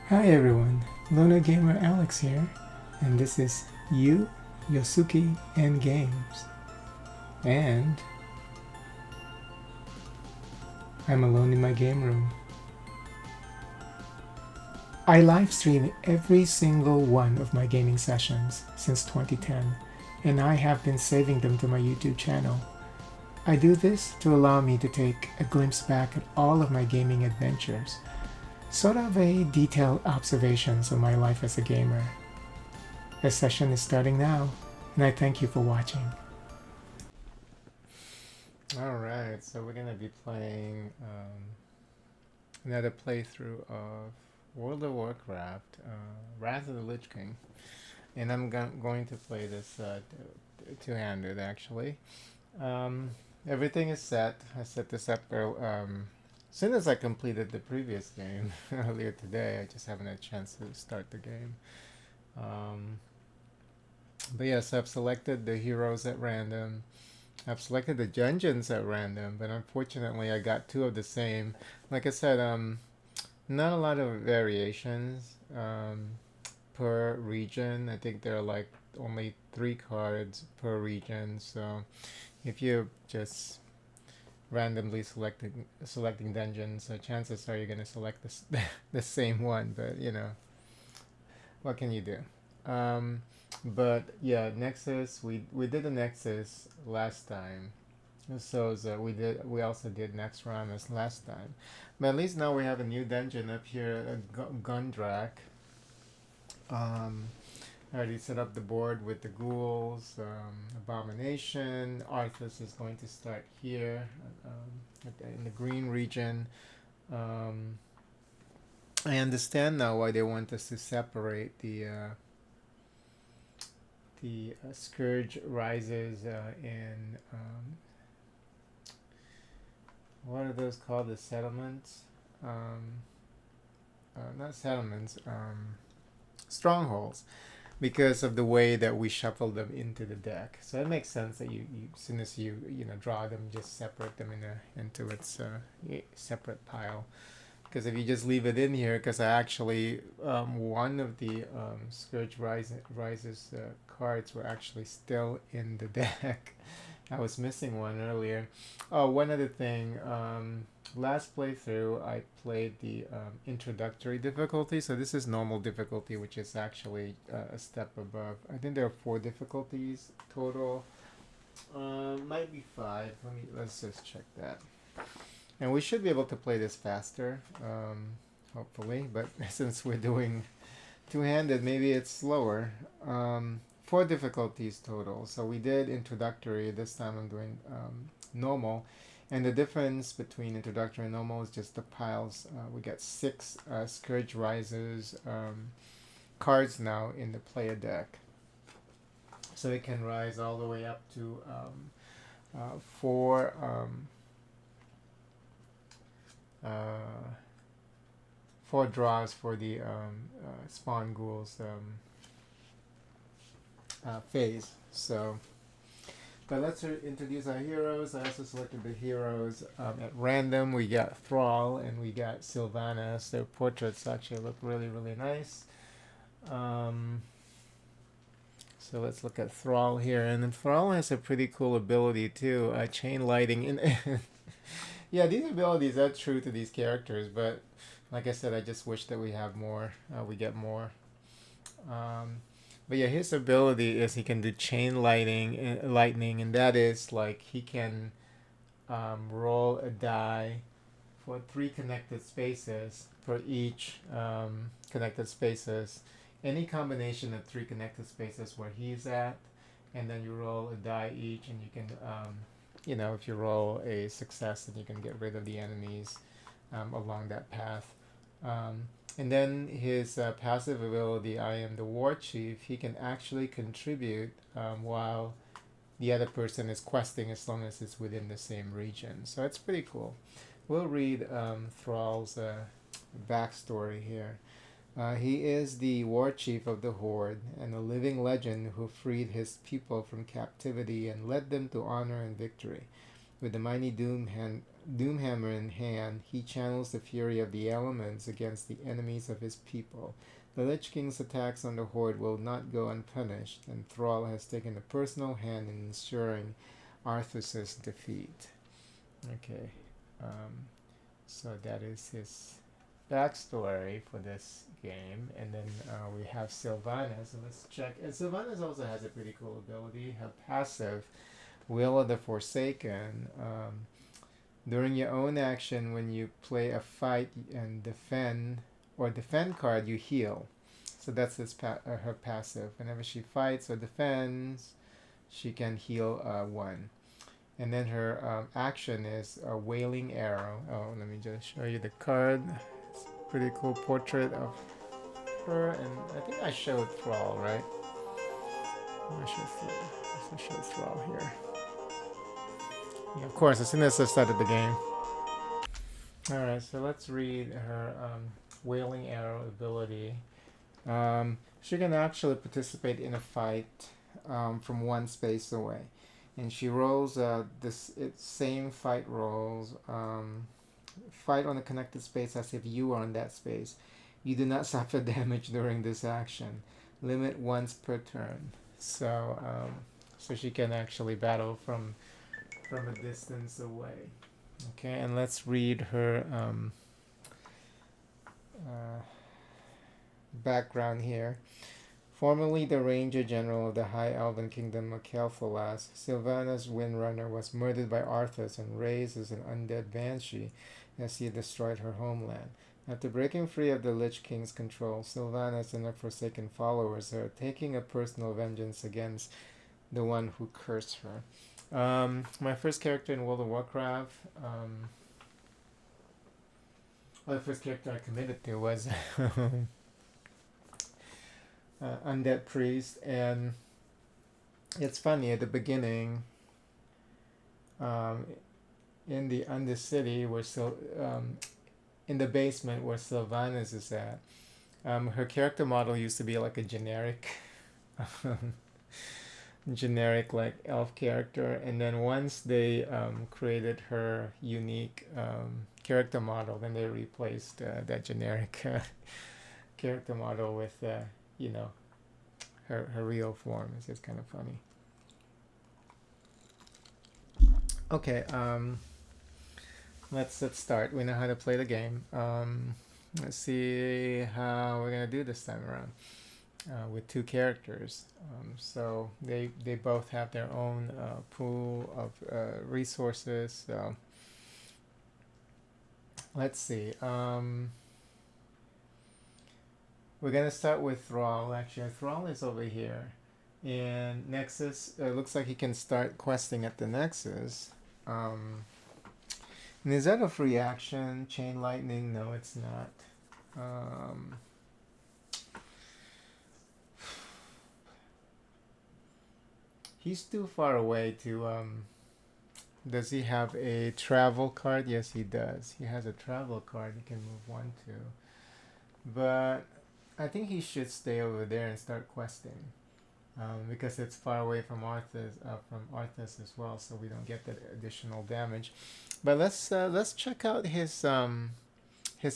Hi everyone, Luna Gamer Alex here, and this is YosUki, and Games. And I'm alone in my game room. I live stream every single one of my gaming sessions since 2010, and I have been saving them to my YouTube channel. I do this to allow me to take a glimpse back at all of my gaming adventures, sort of a detailed observations of my life as a gamer. The session is starting now, and I thank you for watching. Alright, so we're gonna be playing another playthrough of World of Warcraft, Wrath of the Lich King. And I'm going to play this two-handed actually. Everything is set. I set this up as soon as I completed the previous game earlier today. I just haven't had a chance to start the game. But yes, I've selected the heroes at random. I've selected the dungeons at random, but unfortunately I got two of the same. Like I said, not a lot of variations per region. I think there are like only 3 cards per region. So if you're just randomly selecting dungeons, chances are you're gonna select the same one. But you know, what can you do? But yeah, Nexus. We did the Nexus last time, so we also did Next Ramus last time. But at least now we have a new dungeon up here, Gundrak. I already set up the board with the ghouls, Abomination. Arthas is going to start here, in the green region. Um, I understand now why they want us to separate the Scourge rises in what are those called? The settlements? Not settlements. Strongholds, because of the way that we shuffle them into the deck. So it makes sense that you as soon as you draw them, just separate them into its separate pile. Because if you just leave it in here, because I actually one of the Scourge Rises cards were actually still in the deck. I was missing one earlier. Oh, one other thing. Last playthrough, I played the introductory difficulty. So this is normal difficulty, which is actually a step above. I think there are 4 difficulties total. Might be 5. Let's just check that. And we should be able to play this faster, hopefully. But since we're doing two-handed, maybe it's slower. 4 difficulties total. So we did introductory. This time I'm doing normal. And the difference between introductory and normal is just the piles. We got 6 Scourge Rises cards now in the player deck. So it can rise all the way up to 4 4 draws for the spawn ghouls phase. So, but let's introduce our heroes. I also selected the heroes at random. We got Thrall and we got Sylvanas. Their portraits actually look really, really nice. So let's look at Thrall here. And then Thrall has a pretty cool ability too. Chain lighting. Yeah, these abilities are true to these characters, but like I said, I just wish that we have more. We get more. But yeah, his ability is he can do chain lightning, and that is like he can roll a die for 3 connected spaces for each connected spaces. Any combination of 3 connected spaces where he's at, and then you roll a die each, and you can, if you roll a success, then you can get rid of the enemies along that path. And then his passive ability, I am the war chief, he can actually contribute while the other person is questing, as long as it's within the same region. So it's pretty cool. We'll read Thrall's backstory here. He is the war chief of the Horde and a living legend who freed his people from captivity and led them to honor and victory. With the mighty doom Doomhammer in hand, he channels the fury of the elements against the enemies of his people. The Lich King's attacks on the Horde will not go unpunished, and Thrall has taken a personal hand in ensuring Arthas's defeat. Okay, so that is his backstory for this game, and then we have Sylvanas. So let's check. And Sylvanas also has a pretty cool ability. Her passive, Will of the Forsaken. During your own action, when you play a fight and defend card, you heal. So that's her passive. Whenever she fights or defends, she can heal 1. And then her action is a Wailing Arrow. Oh, let me just show you the card. It's a pretty cool portrait of her, and I think I showed Thrall, right? I showed Thrall here. Yeah, of course, as soon as I started the game. Alright, so let's read her Wailing Arrow ability. She can actually participate in a fight from 1 space away. And she rolls same fight rolls. Fight on a connected space as if you are on that space. You do not suffer damage during this action. Limit once per turn. So she can actually battle from a distance away. Okay, and let's read her background here. Formerly the Ranger General of the High Elven Kingdom of Kel'Thalas, Sylvanas Windrunner was murdered by Arthas and raised as an undead banshee as he destroyed her homeland. After breaking free of the Lich King's control, Sylvanas and her forsaken followers are taking a personal vengeance against the one who cursed her. My first character in World of Warcraft, the first character I committed to was Undead Priest, and it's funny, at the beginning, in the Undercity, in the basement where Sylvanas is at, her character model used to be like a generic like elf character, and then once they created her unique character model, then they replaced that generic character model with her real form. It's just kind of funny. Okay, let's start. We know how to play the game. Let's see how we're gonna do this time around. With 2 characters, so they both have their own pool of resources. So let's see. We're gonna start with Thrall. Actually, Thrall is over here, and Nexus. Looks like he can start questing at the Nexus. And is that a free action? Chain Lightning? No, it's not. He's too far away to does he have a travel card? Yes, he does. He has a travel card. He can move 1, 2. But I think he should stay over there and start questing, because it's far away from Arthas as well, so we don't get that additional damage. But let's check out his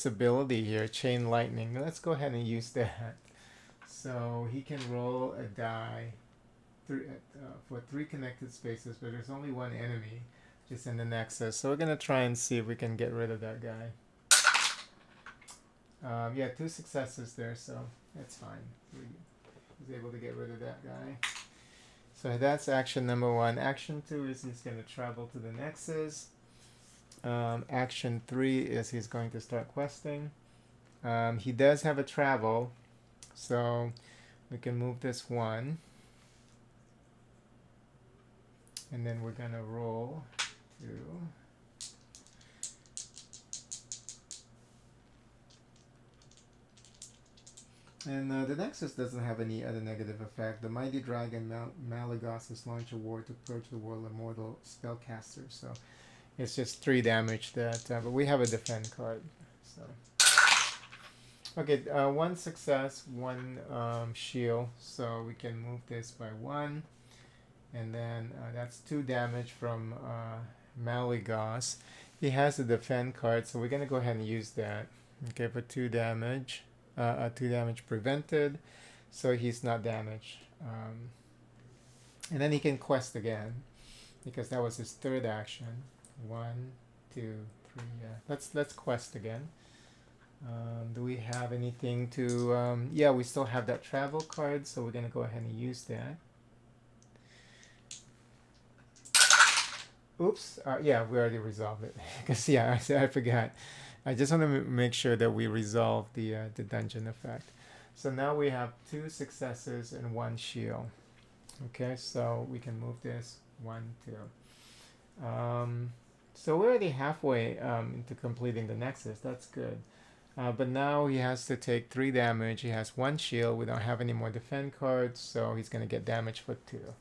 ability here, Chain Lightning. Let's go ahead and use that. So he can roll a die for 3 connected spaces, but there's only 1 enemy just in the Nexus. So we're gonna try and see if we can get rid of that guy. Yeah, 2 successes there, so that's fine. He was able to get rid of that guy. So that's action number 1. Action 2 is he's going to travel to the Nexus. Action 3 is he's going to start questing. He does have a travel, so we can move this 1. And then we're going to roll 2. And the Nexus doesn't have any other negative effect. The Mighty Dragon Malagos has launched a war to purge the world immortal spellcaster. So it's just 3 damage that, but we have a defend card. So okay, 1 success, 1 shield. So we can move this by 1, and then that's 2 damage from Malagos. He has a defend card, so we're gonna go ahead and use that. Okay, for 2 damage. 2 damage prevented, so he's not damaged. And then he can quest again because that was his third action. 1, 2, 3. Yeah, let's quest again. Do we have anything to? Yeah, we still have that travel card, so we're gonna go ahead and use that. Oops. Yeah, we already resolved it. Because yeah, I forgot. I just want to make sure that we resolve the dungeon effect. So now we have 2 successes and 1 shield. Okay, so we can move this 1, 2. So we're already halfway into completing the Nexus. That's good. But now he has to take 3 damage. He has 1 shield. We don't have any more defend cards, so he's gonna get damage for 2.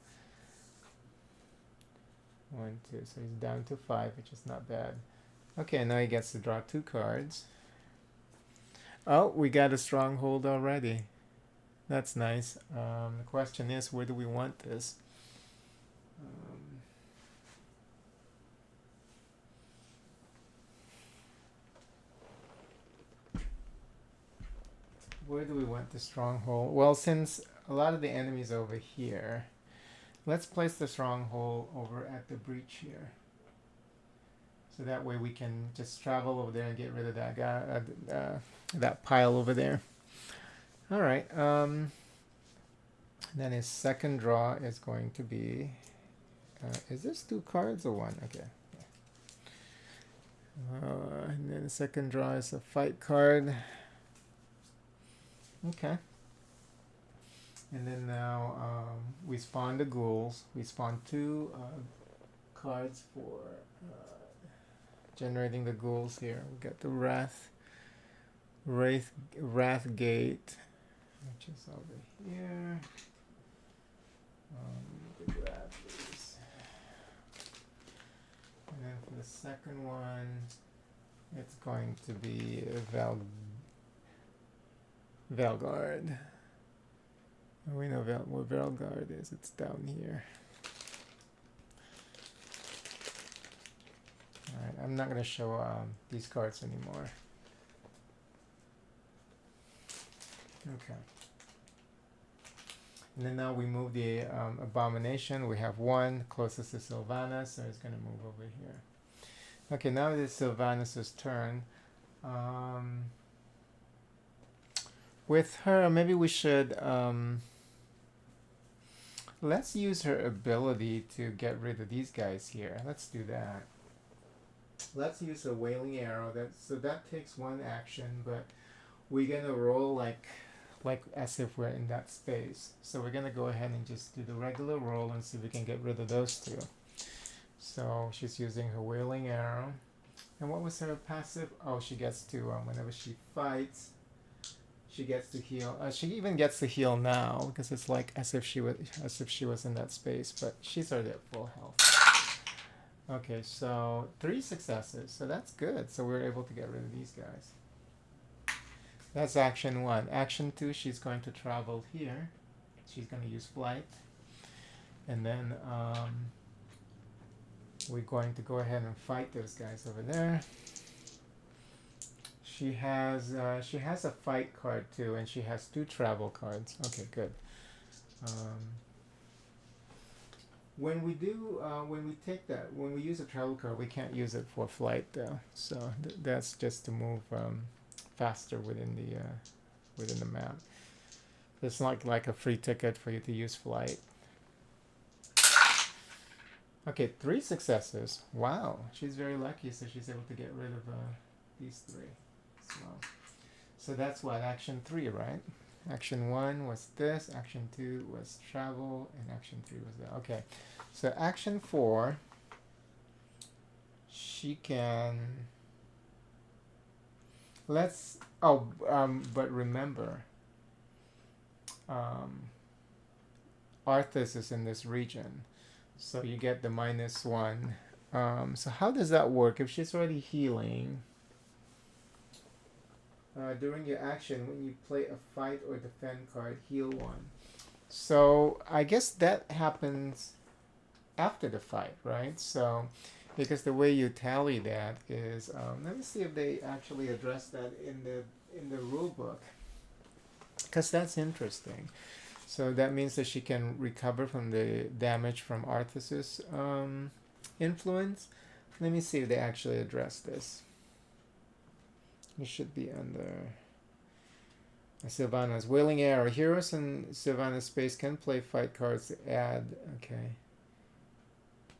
1, 2. So he's down to 5, which is not bad. Okay, now he gets to draw 2 cards. Oh, we got a stronghold already. That's nice. The question is, where do we want this? Where do we want the stronghold? Well, since a lot of the enemies are over here, let's place the stronghold over at the breach here. So that way we can just travel over there and get rid of that guy, that pile over there. All right. Then his second draw is going to be. Is this 2 cards or 1? Okay. And then the second draw is a fight card. Okay. And then now we spawn the ghouls. We spawn 2 cards for generating the ghouls here. We got the Wrath Gate, which is over here. Grab these. And then for the second one, it's going to be Velguard. We know where Velguard is. It's down here. Alright, I'm not going to show these cards anymore. Okay. And then now we move the Abomination. We have 1 closest to Sylvanas, so it's going to move over here. Okay, now it is Sylvanas' turn. With her, maybe we should... let's use her ability to get rid of these guys here. Let's do that. Let's use a Wailing Arrow. So that takes 1 action, but we're going to roll like as if we're in that space. So we're going to go ahead and just do the regular roll and see if we can get rid of those 2. So she's using her Wailing Arrow. And what was her passive? Oh, she gets to, whenever she fights, she gets to heal. She even gets to heal now because it's like as if she was in that space, but she's already at full health. Okay, so 3 successes. So that's good. So we're able to get rid of these guys. That's action 1. Action 2, she's going to travel here. She's going to use flight. And then we're going to go ahead and fight those guys over there. She has a fight card too, and she has 2 travel cards. Okay, good. When we use a travel card, we can't use it for flight though. So that's just to move faster within the map. It's not like a free ticket for you to use flight. Okay, 3 successes. Wow, she's very lucky, so she's able to get rid of these 3 as well. So that's what, action 3, right? Action 1 was this, action 2 was travel, and action 3 was that. Okay, so action 4, she can... but remember, Arthas is in this region, so you get the -1. So how does that work? If she's already healing, during your action, when you play a fight or defend card, heal 1. So I guess that happens after the fight, right? So Because the way you tally that is, let me see if they actually address that in the rule book, because that's interesting. So that means that she can recover from the damage from Arthas's influence. Let me see if they actually address this. It should be under Sylvanas. Wailing Arrow. Heroes in Sylvanas space can play fight cards to add. Okay.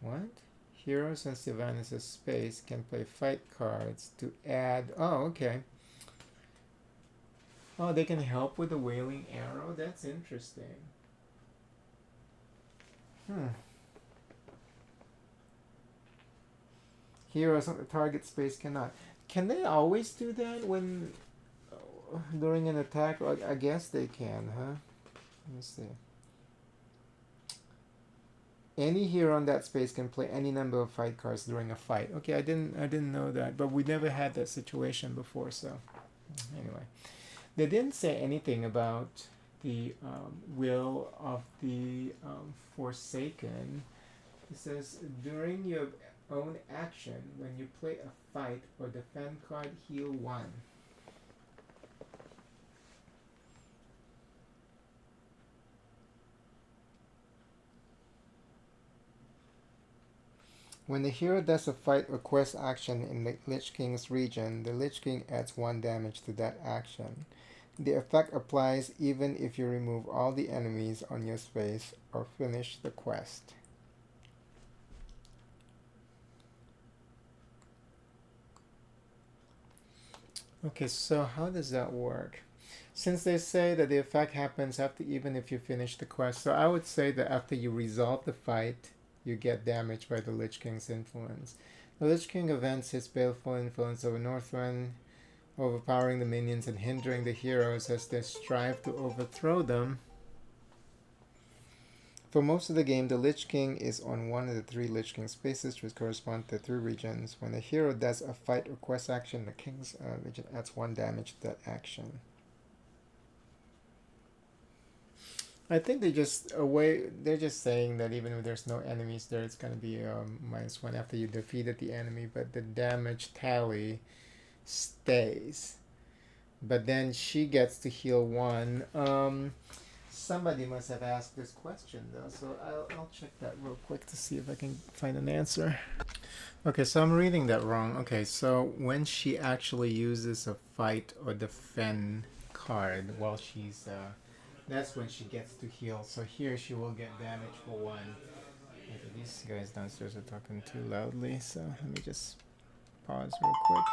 What? Heroes in Sylvanas' space can play fight cards to add. Oh, okay. Oh, they can help with the Wailing Arrow? That's interesting. Heroes on the target space cannot. Can they always do that when during an attack? I guess they can, huh? Let me see. Any hero in that space can play any number of fight cards during a fight. Okay, I didn't know that, but we never had that situation before. So anyway, they didn't say anything about the will of the Forsaken. It says during your own action, when you play a fight or defend card, heal 1. When the hero does a fight or quest action in the Lich King's region, the Lich King adds 1 damage to that action. The effect applies even if you remove all the enemies on your space or finish the quest. Okay, so how does that work? Since they say that the effect happens after even if you finish the quest, so I would say that after you resolve the fight, you get damaged by the Lich King's influence. The Lich King events his baleful influence over Northrend, overpowering the minions and hindering the heroes as they strive to overthrow them. For most of the game, the Lich King is on one of the 3 Lich King spaces, which correspond to 3 regions. When the hero does a fight or quest action, the King's region adds 1 damage to that action. I think they're just saying that even if there's no enemies there, it's gonna be -1 after you defeated the enemy, but the damage tally stays. But then she gets to heal 1. Somebody must have asked this question though, so I'll check that real quick to see if I can find an answer. Okay, so I'm reading that wrong. Okay, so when she actually uses a fight or defend card while she's that's when she gets to heal. So here she will get damage for 1. Okay, these guys downstairs are talking too loudly, so let me just pause real quick.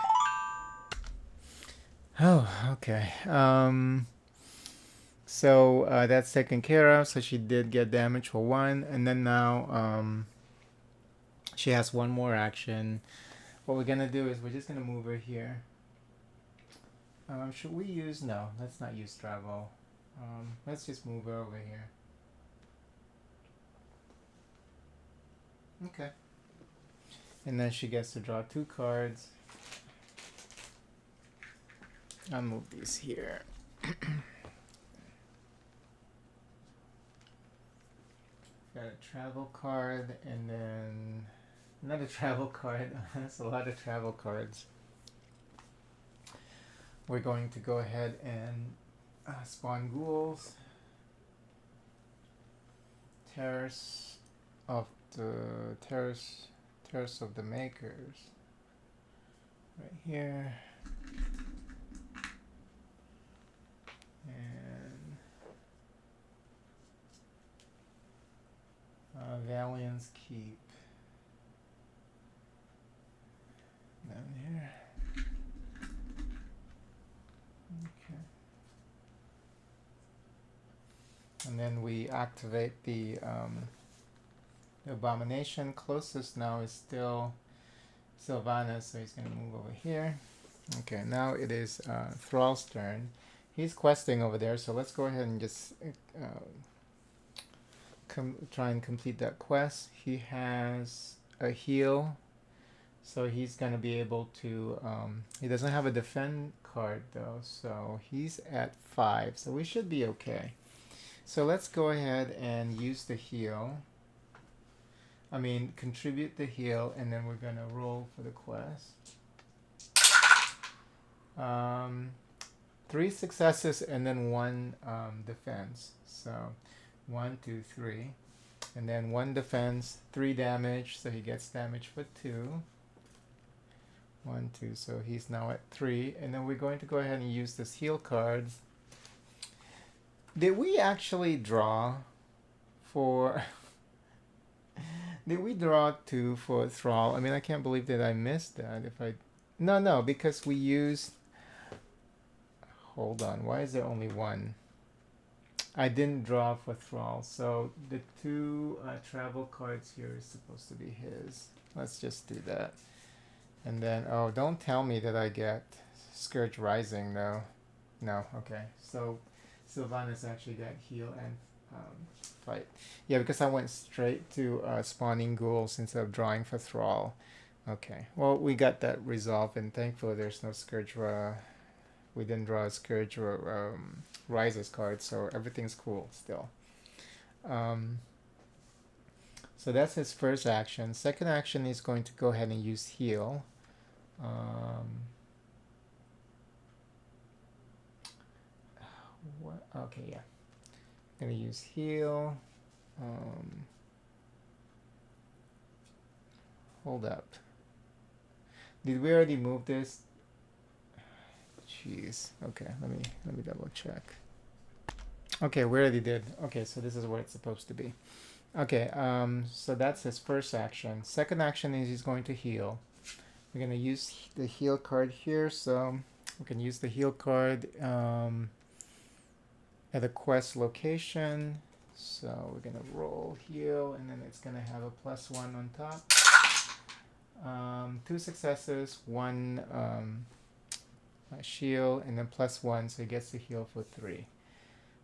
Oh, okay. So that's taken care of. So she did get damage for 1, and then now she has 1 more action. What we're gonna do is we're just gonna move her here. Should we use? No, let's not use travel. Let's just move her over here. Okay. And then she gets to draw 2 cards. I'll move these here. Got a travel card and then another travel card. That's a lot of travel cards. We're going to go ahead and spawn ghouls. Terrace of the Makers. Right here. And Valiant's Keep. Down here. Okay. And then we activate the Abomination. Closest now is still Sylvanas, so he's going to move over here. Okay, now it is Thrall's turn. He's questing over there, so let's go ahead and just try and complete that quest. He has a heal, so he's going to be able to... he doesn't have a defend card, though, so he's at 5, so we should be okay. So let's go ahead and use the heal. I mean, contribute the heal, and then we're gonna roll for the quest. 3 successes and then 1 defense. So 1, 2, 3, and then 1 defense, 3 damage. So he gets damage for 2. 1, 2. So he's now at 3, and then we're going to go ahead and use this heal card. Did we actually draw for? Did we draw 2 for Thrall? I mean, I can't believe that I missed that. If I, no, because we used. Hold on, why is there only 1? I didn't draw for Thrall, so the 2 travel cards here is supposed to be his. Let's just do that. And then, oh, don't tell me that I get Scourge Rising, though. No, okay. So Sylvanas actually got heal and fight. Yeah, because I went straight to spawning ghouls instead of drawing for Thrall. Okay, well, we got that resolved, and thankfully there's no Scourge. We didn't draw a Scourge or Rises card, so everything's cool still. So that's his first action. Second action is going to go ahead and use heal. What? Okay, yeah. Gonna use heal. Hold up. Did we already move this? Jeez. Okay, let me double check. Okay, we already did. Okay, so this is where it's supposed to be. Okay, so that's his first action. Second action is he's going to heal. We're gonna use the heal card here, so we can use the heal card at a quest location. So we're gonna roll heal, and then it's gonna have a +1 on top. 2 successes, 1 shield, and then +1, so he gets to heal for 3.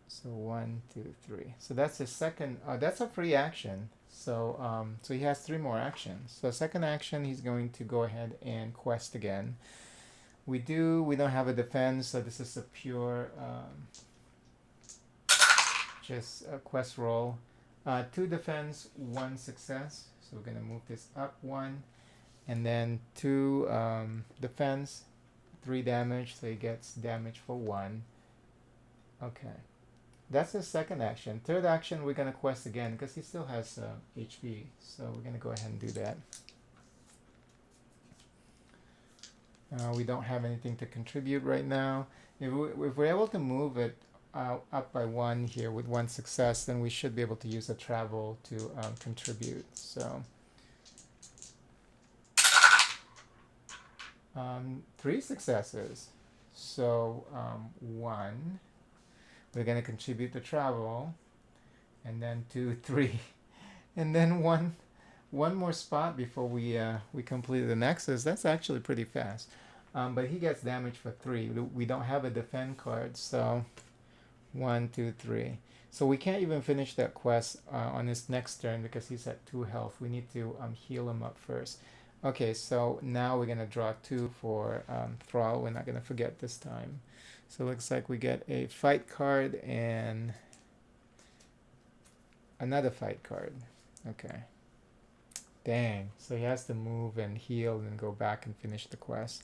So 1, 2, 3. So that's his second. That's a free action. So so he has 3 more actions. So second action, he's going to go ahead and quest again. We don't have a defense, so this is a pure just a quest roll. 2 defense, 1 success. So we're gonna move this up 1, and then 2 defense, 3 damage. So he gets damage for 1. Okay. That's his second action. Third action, we're going to quest again because he still has HP. So we're going to go ahead and do that. We don't have anything to contribute right now. If we're able to move it up by 1 here with 1 success, then we should be able to use a travel to contribute. So 3 successes. So 1. We're going to contribute to travel, and then 2, 3, and then one more spot before we complete the nexus. That's actually pretty fast. But he gets damage for 3. We don't have a defend card, so 1, 2, 3. So we can't even finish that quest on his next turn because he's at 2 health. We need to heal him up first. Okay, so now we're going to draw 2 for Thrall. We're not going to forget this time. So it looks like we get a fight card and another fight card. Okay. Dang. So he has to move and heal and go back and finish the quest.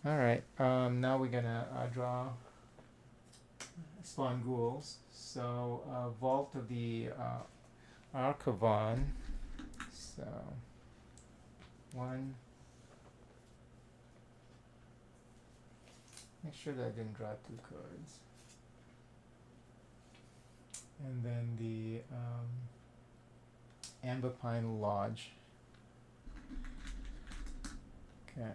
Alright. Now we're going to draw spawn ghouls. So Vault of the Archivon. So 1. Make sure that I didn't draw 2 cards. And then the Amberpine Lodge. Okay.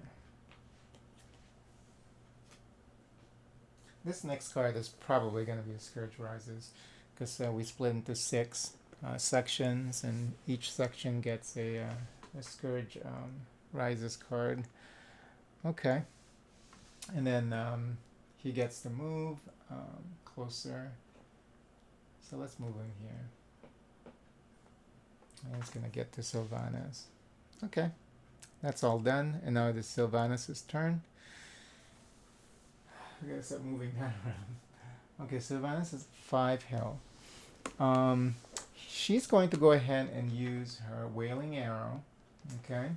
This next card is probably going to be a Scourge Rises because we split into 6 sections, and each section gets a Scourge Rises card. Okay. And then he gets to move closer. So let's move him here. And he's going to get to Sylvanas. Okay. That's all done. And now it is Sylvanas' turn. We gotta start moving that around. Okay, Sylvanas is 5 health. she's going to go ahead and use her wailing arrow. Okay.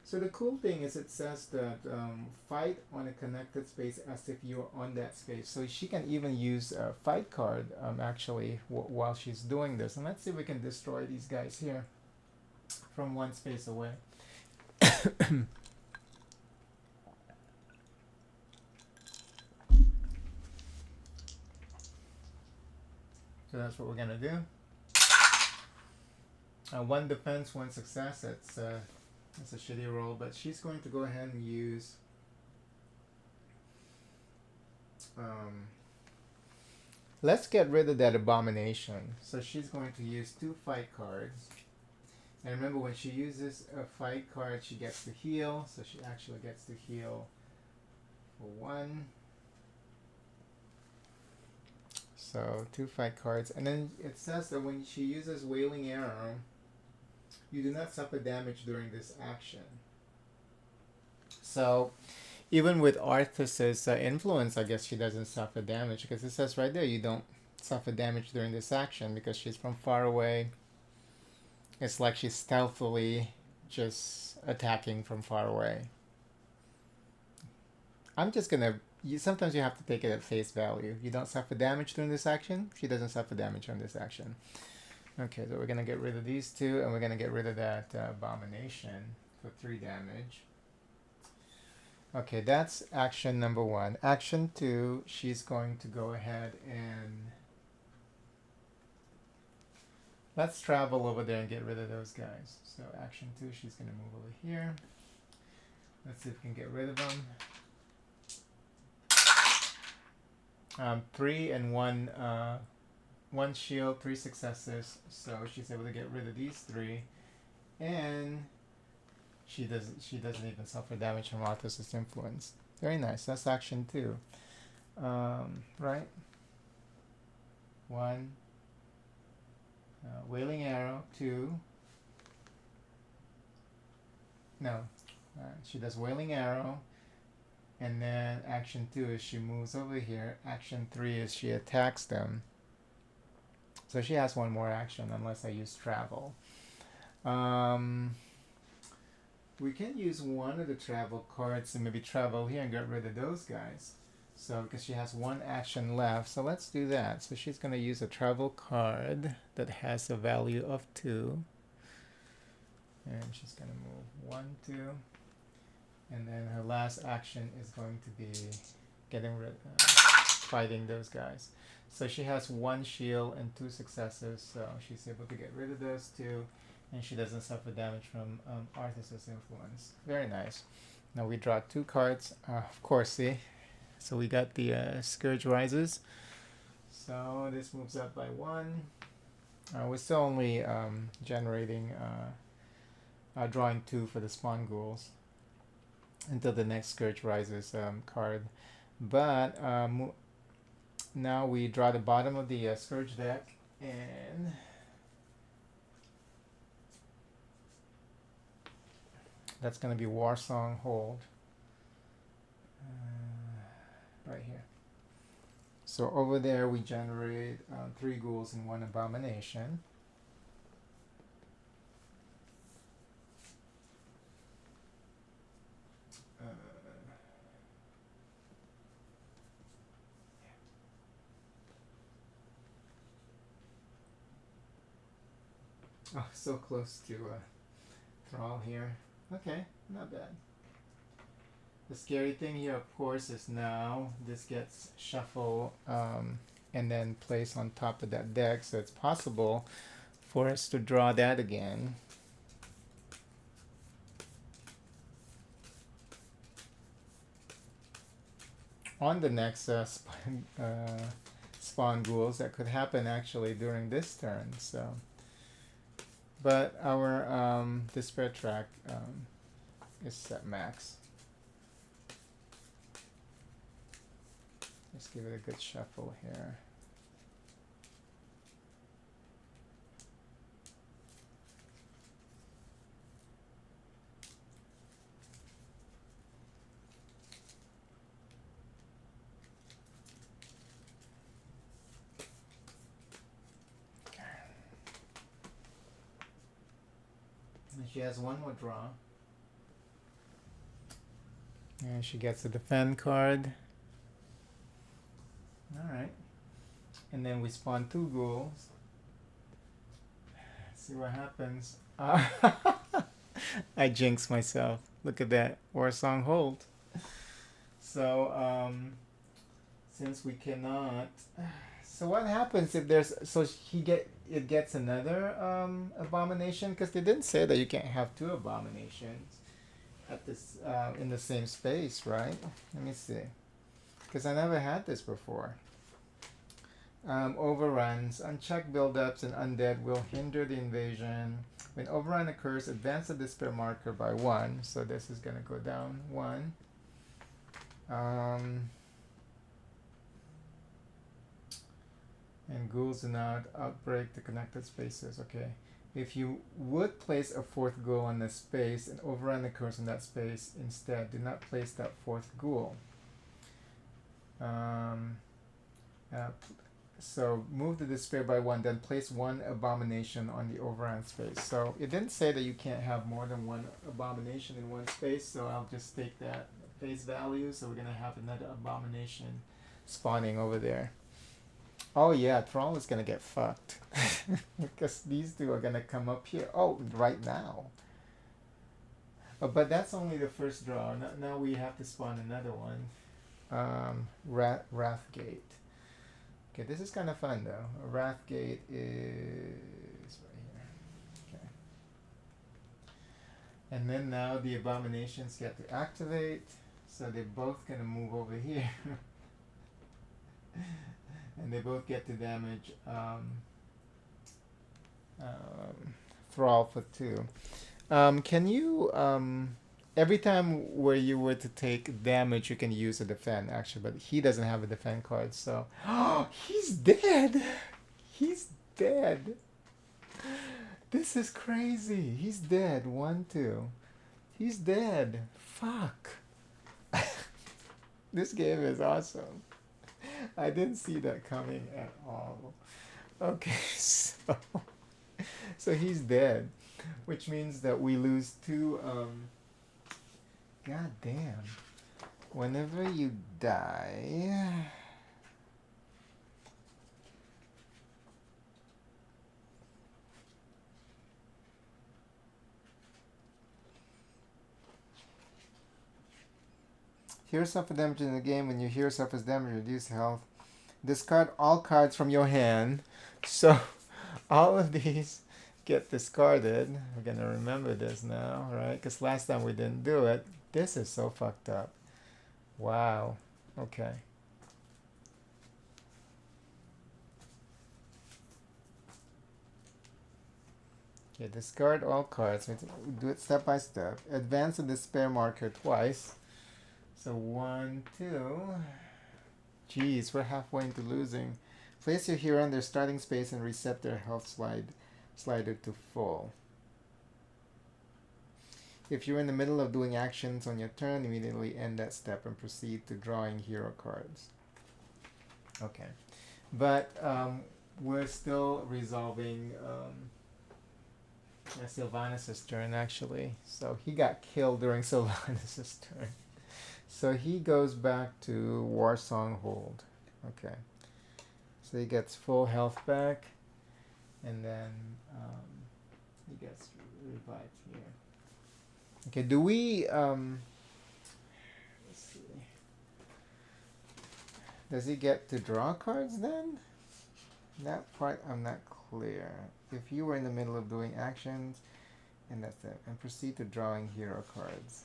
So the cool thing is it says that fight on a connected space as if you're on that space. So she can even use a fight card actually while she's doing this. And let's see if we can destroy these guys here from one space away. So that's what we're gonna do. One defense, one success. That's a shitty roll, but she's going to go ahead and use let's get rid of that abomination. So she's going to use 2 fight cards. And remember, when she uses a fight card, she gets to heal. So she actually gets to heal for 1. So 2 fight cards. And then it says that when she uses Wailing Arrow, you do not suffer damage during this action. So even with Arthas's influence, I guess she doesn't suffer damage, because it says right there you don't suffer damage during this action because she's from far away. It's like she's stealthily just attacking from far away. I'm just gonna... sometimes you have to take it at face value. You don't suffer damage during this action. She doesn't suffer damage on this action. Okay, so we're gonna get rid of these 2, and we're gonna get rid of that abomination for 3 damage. Okay, that's action number 1. Action 2, she's going to go ahead and... let's travel over there and get rid of those guys. So action 2, she's going to move over here. Let's see if we can get rid of them. 3 and 1, 1 shield, 3 successes. So she's able to get rid of these 3, and she doesn't even suffer damage from Arthas's influence. Very nice. That's action 2. Right. 1. Wailing Arrow, 2. No. She does Wailing Arrow. And then action 2 is she moves over here. Action 3 is she attacks them. So she has 1 more action unless I use travel. We can use one of the travel cards and maybe travel here and get rid of those guys. So, because she has 1 action left, so let's do that. So she's going to use a travel card that has a value of 2. And she's going to move 1, 2. And then her last action is going to be getting rid fighting those guys. So she has 1 shield and 2 successes, so she's able to get rid of those 2. And she doesn't suffer damage from Arthas's influence. Very nice. Now we draw 2 cards. Of course, see? So we got the Scourge Rises. So this moves up by 1. We're still only generating, drawing 2 for the Spawn Ghouls until the next Scourge Rises card. But now we draw the bottom of the Scourge deck, and that's going to be Warsong Hold. Right here. So over there we generate 3 ghouls and 1 abomination. Oh, so close to Thrall here. Okay, not bad. The scary thing here, of course, is now this gets shuffled and then placed on top of that deck, so it's possible for us to draw that again. On the next spawn ghouls, that could happen actually during this turn. So, but our despair track is set max. Let's give it a good shuffle here. She has one more draw. And she gets a defend card. Alright. And then we spawn 2 ghouls. See what happens. I jinxed myself. Look at that. Warsong hold. So, since we cannot... So what happens if there's... So it gets another abomination? Because they didn't say that you can't have 2 abominations at this in the same space, right? Let me see. Because I never had this before. Overruns. Unchecked buildups and undead will hinder the invasion. When overrun occurs, advance the despair marker by 1. So this is going to go down 1. And ghouls do not outbreak the connected spaces. Okay. If you would place a 4th ghoul on the space, an overrun occurs in that space instead. Do not place that 4th ghoul. So move the despair by 1, then place 1 abomination on the overrun space. So it didn't say that you can't have more than 1 abomination in one space, so I'll just take that face value. So we're going to have another abomination spawning over there. Oh yeah, Thrall is going to get fucked. Because these 2 are going to come up here. Oh, right now. Oh, but that's only the first draw. Now we have to spawn another one. Wrathgate. Okay, this is kind of fun though. Wrathgate is right here. Okay. And then now the abominations get to activate. So they're both going to move over here. And they both get to damage Thrall for 2. Can you... every time where you were to take damage, you can use a defend, actually, but he doesn't have a defend card, so... Oh, he's dead! He's dead! This is crazy. He's dead. 1, 2. He's dead. Fuck. This game is awesome. I didn't see that coming at all. Okay, so he's dead, which means that we lose 2... God damn. Whenever you die... Heal suffer damage in the game. When you heal suffers damage, reduce health. Discard all cards from your hand. So, all of these get discarded. We're going to remember this now, right? Because last time we didn't do it. This is so fucked up. Wow. Okay. Okay, discard all cards. We do it step by step. Advance the despair marker twice. So 1, 2. Jeez, we're halfway into losing. Place your hero in their starting space and reset their health slider to full. If you're in the middle of doing actions on your turn, immediately end that step and proceed to drawing hero cards. Okay. But we're still resolving Sylvanus' turn, actually. So he got killed during Sylvanus' turn. So he goes back to Warsong Hold. Okay. So he gets full health back. And then he gets revived here. Okay, do we... let's see. Does he get to draw cards then? That part I'm not clear. If you were in the middle of doing actions, and that's it. And proceed to drawing hero cards.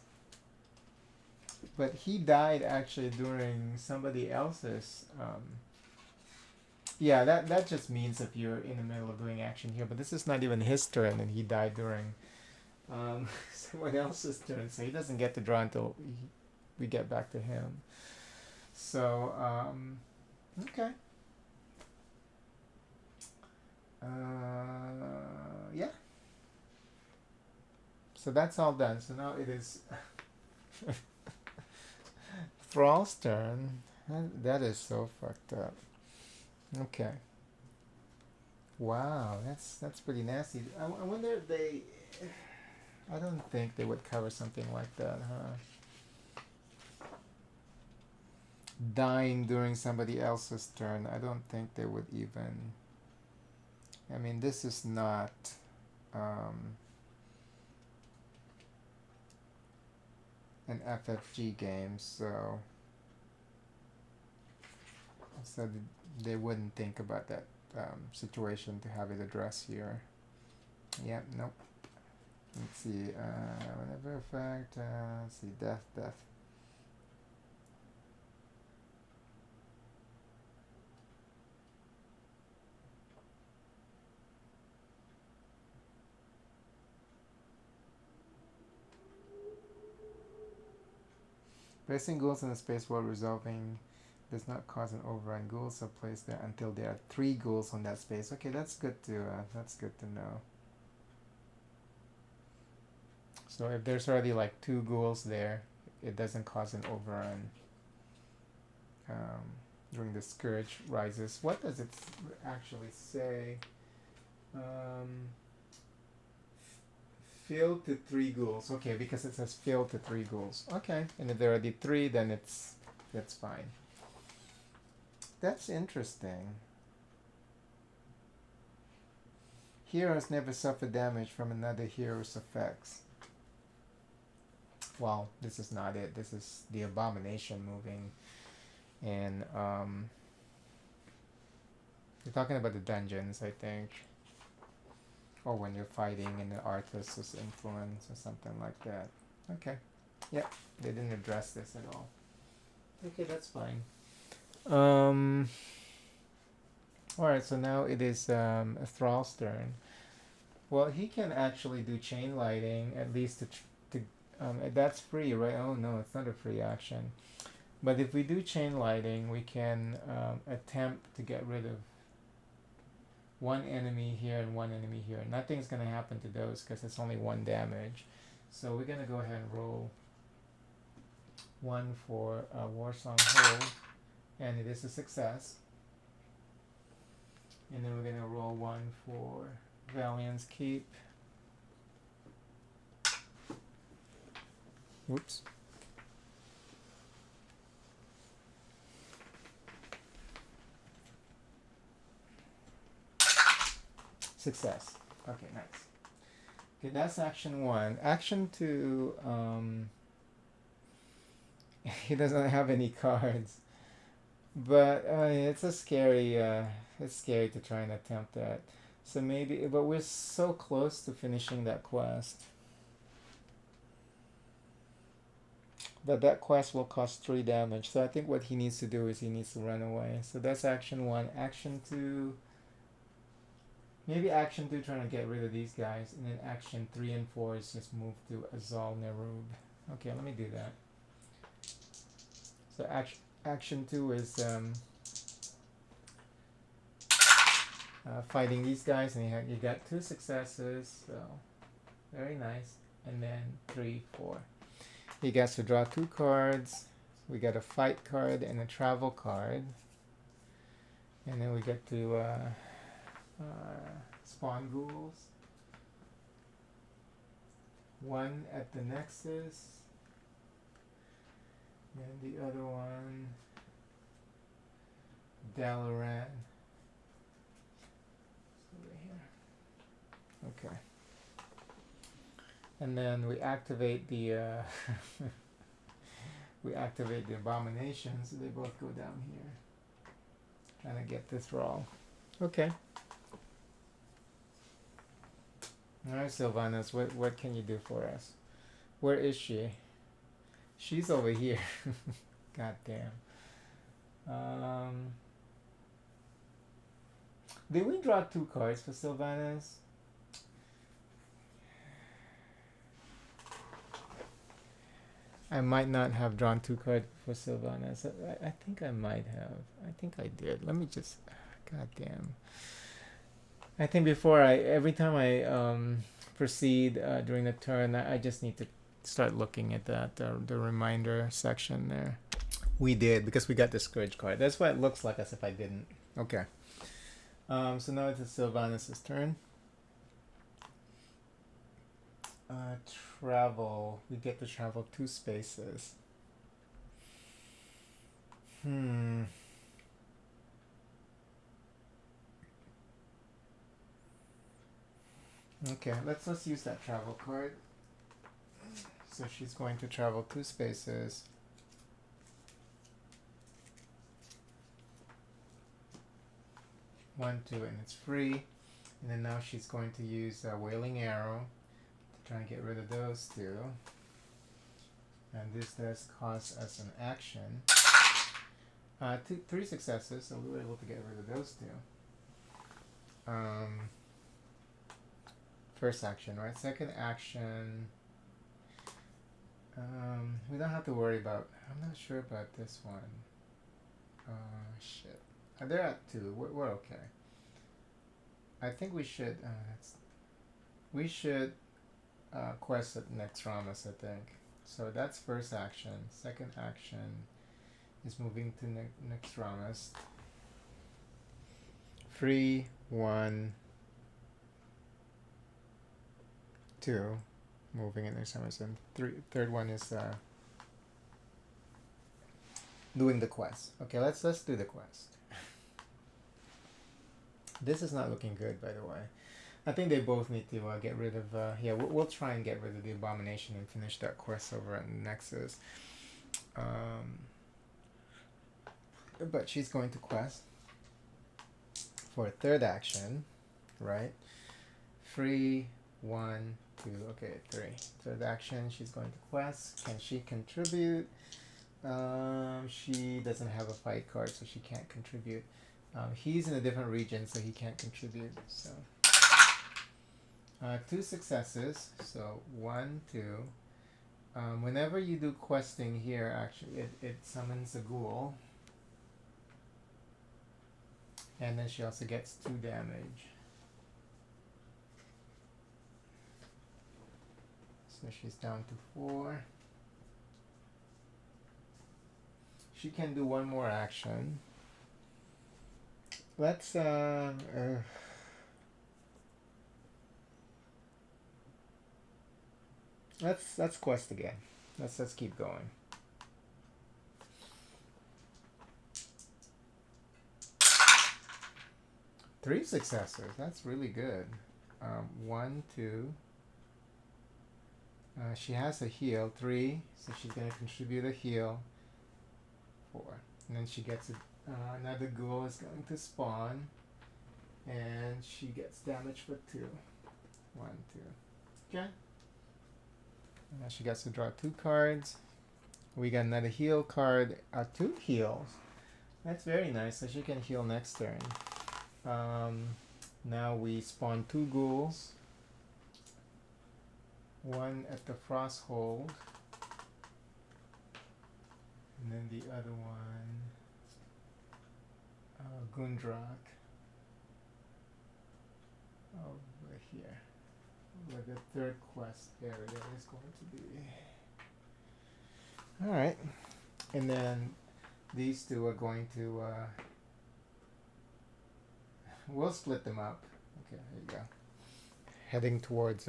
But he died actually during somebody else's... yeah, that just means if you're in the middle of doing action here. But this is not even his turn, and he died during someone else's turn. So he doesn't get to draw until we get back to him. So, okay. Yeah. So that's all done. So now it is Thrall's turn. That is so fucked up. Okay. Wow, that's pretty nasty. I wonder if they... I don't think they would cover something like that, huh? Dying during somebody else's turn. I don't think they would even. I mean, this is not um, an FFG game, so they wouldn't think about that situation to have it addressed here. Yep, nope. Let's see. Whenever effect. Let's see. Death. Placing ghouls in a space while resolving does not cause an overrun. Ghouls are placed there until there are 3 ghouls on that space. Okay, that's good to know. So if there's already like 2 ghouls there, it doesn't cause an overrun during the Scourge rises. What does it actually say? Fill to 3 ghouls. Okay, because it says fill to 3 ghouls. Okay, and if there are already 3, then that's fine. That's interesting. Heroes never suffer damage from another hero's effects. Well, this is not it. This is the abomination moving. And you're talking about the dungeons, I think. Or when you're fighting in the artist's influence or something like that. Okay. Yep, they didn't address this at all. Okay, that's fine. Alright, so now it is a Thrall's turn. Well, he can actually do chain lighting, at least that's free, right? Oh no, it's not a free action. But if we do chain lighting, we can attempt to get rid of one enemy here and one enemy here. Nothing's going to happen to those because it's only 1 damage. So we're going to go ahead and roll 1 for Warsong Hold, and it is a success. And then we're going to roll 1 for Valiant's Keep. Whoops. Success. Okay, nice. Okay, that's action 1. Action 2, he doesn't have any cards. But it's scary to try and attempt that. So maybe, but we're so close to finishing that quest. But that quest will cost 3 damage. So I think what he needs to do is he needs to run away. So that's action 1. Action 2, maybe action 2 trying to get rid of these guys. And then action 3 and 4 is just move to Azal Nerub. Okay, let me do that. So action 2 is fighting these guys, and you got 2 successes, so very nice. And then 3, 4. He gets to draw 2 cards. We got a fight card and a travel card, and then we get to spawn ghouls. 1 at the Nexus, and the other one Dalaran. Okay. And then we activate the we activate the abominations, so they both go down here. And I get this roll. Okay. Alright, Sylvanas, what can you do for us? Where is she? She's over here. God damn. Did we draw 2 cards for Sylvanas? I might not have drawn 2 cards for Sylvanas. I think I might have. I think I did. Let me just... God damn. I think every time I proceed during the turn, I just need to start looking at that, the reminder section there. We did, because we got the Scourge card. That's why it looks like as if I didn't. Okay. So now it's Sylvanas' turn. Travel. We get to travel 2 spaces. Okay, let's use that travel card. So she's going to travel 2 spaces. 1, 2, and it's free. And then now she's going to use a Wailing Arrow to try and get rid of those 2. And this does cost us an action. 3 successes, so we were able to get rid of those 2. First action, right? Second action, we don't have to worry about. I'm not sure about this one. Shit. They're at 2. We're okay. I think we should. We should quest at next Ramas, I think. So that's first action. Second action is moving to next Ramas. Free 1, 2, moving in next Ramas, and third one is doing the quest. Okay, let's do the quest. This is not looking good, by the way. I think they both need to get rid of. Yeah, we'll try and get rid of the abomination and finish that quest over at Nexus. But she's going to quest for a third action, right? Free 1, 2. Okay, 3. Third action, she's going to quest. Can she contribute? She doesn't have a fight card, so she can't contribute. He's in a different region, so he can't contribute. So 2 successes. So 1, 2. Whenever you do questing here, actually, it summons a ghoul, and then she also gets 2 damage. So she's down to 4. She can do 1 more action. Let's quest again. Let's keep going. Three successes. That's really good. 1, 2. She has a heal. 3. So she's gonna contribute a heal. 4. And then she gets another ghoul is going to spawn, and she gets damage for 2. 1, 2. Okay. And now she gets to draw 2 cards. We got another heal card. 2 heals. That's very nice. So she can heal next turn. Now we spawn 2 ghouls. 1 at the frost hold, and then the other one, Gundrak, over here, where the third quest area is going to be. Alright, and then these 2 are going to, we'll split them up. Okay, there you go. Heading towards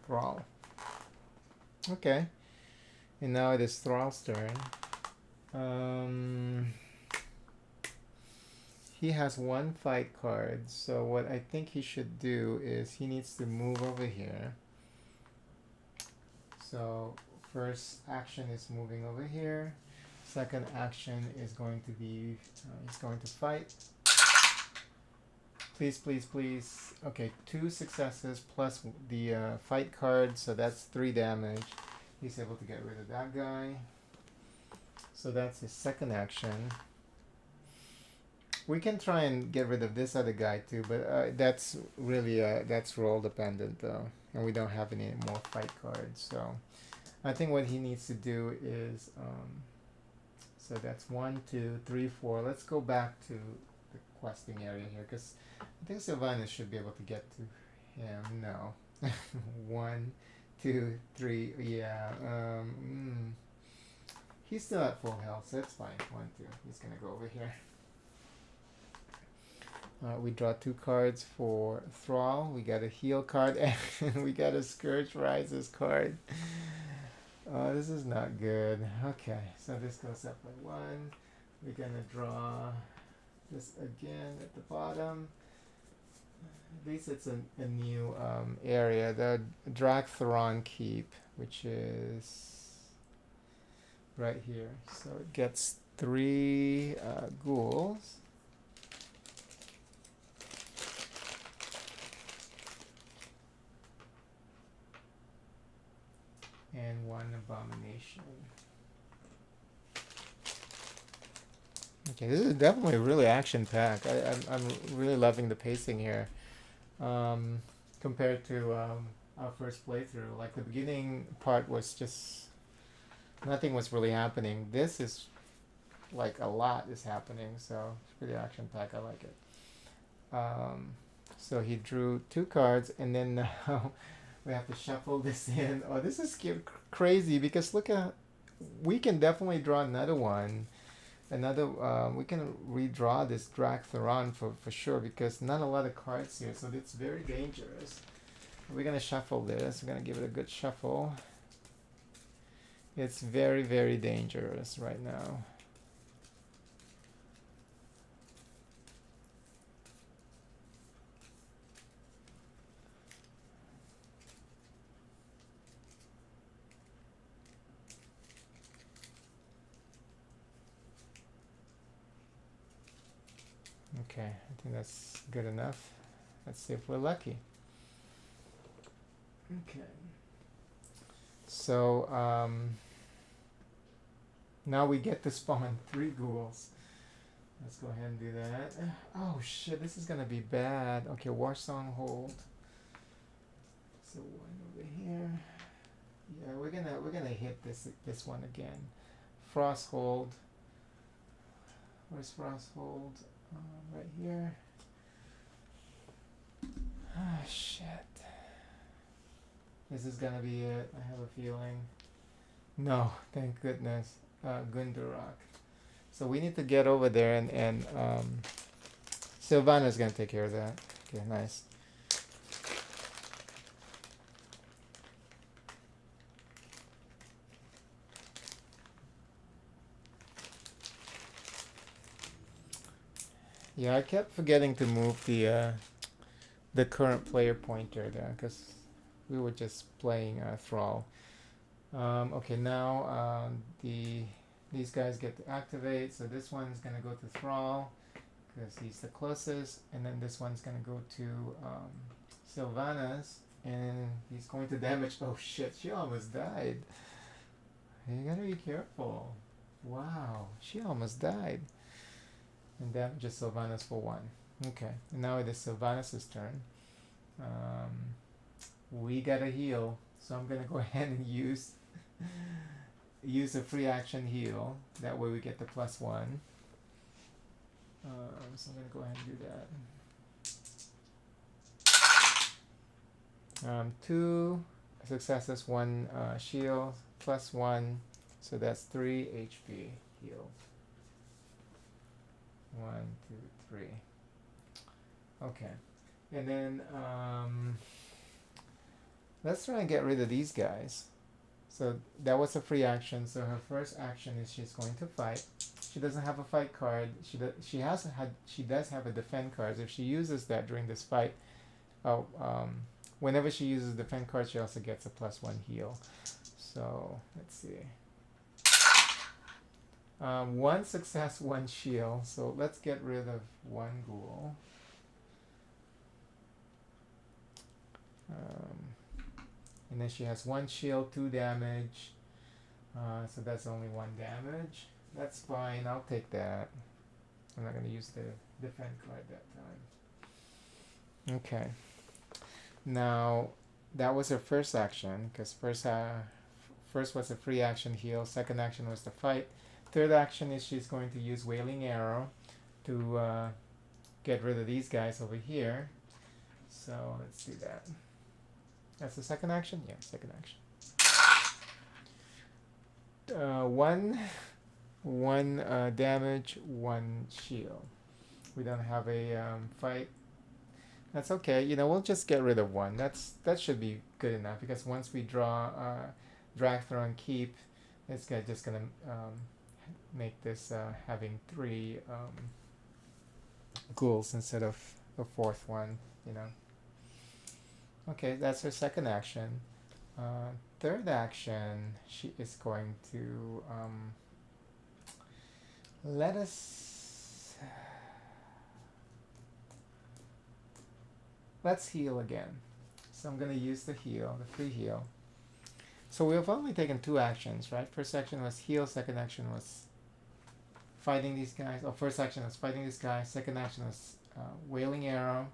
Thrall. Okay, and now it is Thrall's turn. He has 1 fight card, so what I think he should do is he needs to move over here. So first action is moving over here. Second action is going to be he's going to fight. Please, please, please. Okay, 2 successes plus the fight card, so that's 3 damage. He's able to get rid of that guy. So that's his second action. We can try and get rid of this other guy too, but that's really that's roll dependent though, and we don't have any more fight cards. So I think what he needs to do is so that's 1, 2, 3, 4. Let's go back to the questing area here, because I think Sylvanus should be able to get to him. No. 1, 2, 3. Yeah. He's still at full health, so that's fine. 1, 2. He's gonna go over here. We draw 2 cards for Thrall. We got a heal card and we got a Scourge Rises card. Oh, this is not good. Okay, so this goes up by 1. We're gonna draw this again at the bottom. At least it's a new area. The Dragtheron Keep, which is right here. So it gets 3 ghouls. And 1 abomination. Okay, this is definitely really action-packed. I'm really loving the pacing here. Compared to our first playthrough. Like the beginning part was just nothing was really happening. This is like a lot is happening, so it's pretty action-packed. I like it. So he drew 2 cards, and then now we have to shuffle this in. Oh, this is crazy because look at, we can definitely draw another one. We can redraw this Dragtheron for sure because not a lot of cards here, so it's very dangerous. We're gonna shuffle this. We're gonna give it a good shuffle. It's very, very dangerous right now. Okay, I think that's good enough. Let's see if we're lucky. Okay. So now we get to spawn 3 ghouls. Let's go ahead and do that. Oh shit, this is gonna be bad. Okay, Warsong hold. So 1 over here. Yeah, we're gonna hit this one again. Frost hold. Where's Frost hold? Right here. Ah, shit. This is gonna be it. I have a feeling. No, thank goodness. Gundurok. So we need to get over there and Sylvana's gonna take care of that. Okay, nice. Yeah, I kept forgetting to move the current player pointer there because we were just playing Thrall. Okay, now these guys get to activate. So this one's gonna go to Thrall because he's the closest, and then this one's gonna go to Sylvanas, and he's going to damage. Oh shit, she almost died. You gotta be careful. Wow, she almost died. And damages Sylvanas for 1. Okay, and now it is Sylvanas' turn. We gotta heal, so I'm gonna go ahead and use a free action heal. That way we get the +1. So I'm gonna go ahead and do that. 2 successes, 1 shield, +1, so that's 3 HP heal. 1, 2, 3. Okay, and then let's try and get rid of these guys. So that was a free action. So her first action is she's going to fight. She doesn't have a fight card. She does have a defend card. So if she uses that during this fight, whenever she uses defend card, she also gets a +1 heal. So let's see. 1 success, 1 shield. So let's get rid of 1 ghoul. And then she has 1 shield, 2 damage. So that's only 1 damage. That's fine. I'll take that. I'm not going to use the defend card that time. Okay. Now, that was her first action, because first was a free action heal. Second action was the fight. Third action is she's going to use Wailing Arrow to get rid of these guys over here. So let's do that. That's the second action? Yeah, second action. 1 damage, 1 shield. We don't have a fight. That's okay. You know, we'll just get rid of one. That should be good enough because once we draw drag, throw, and keep, it's just gonna make this having three ghouls instead of a fourth one. You know. Okay, that's her second action. Third action, she is going to let us. Let's heal again. So I'm going to use the heal, the free heal. So we've only taken two actions, right? First action was heal, second action was fighting these guys. Oh, first action was fighting these guys, second action was wailing arrow.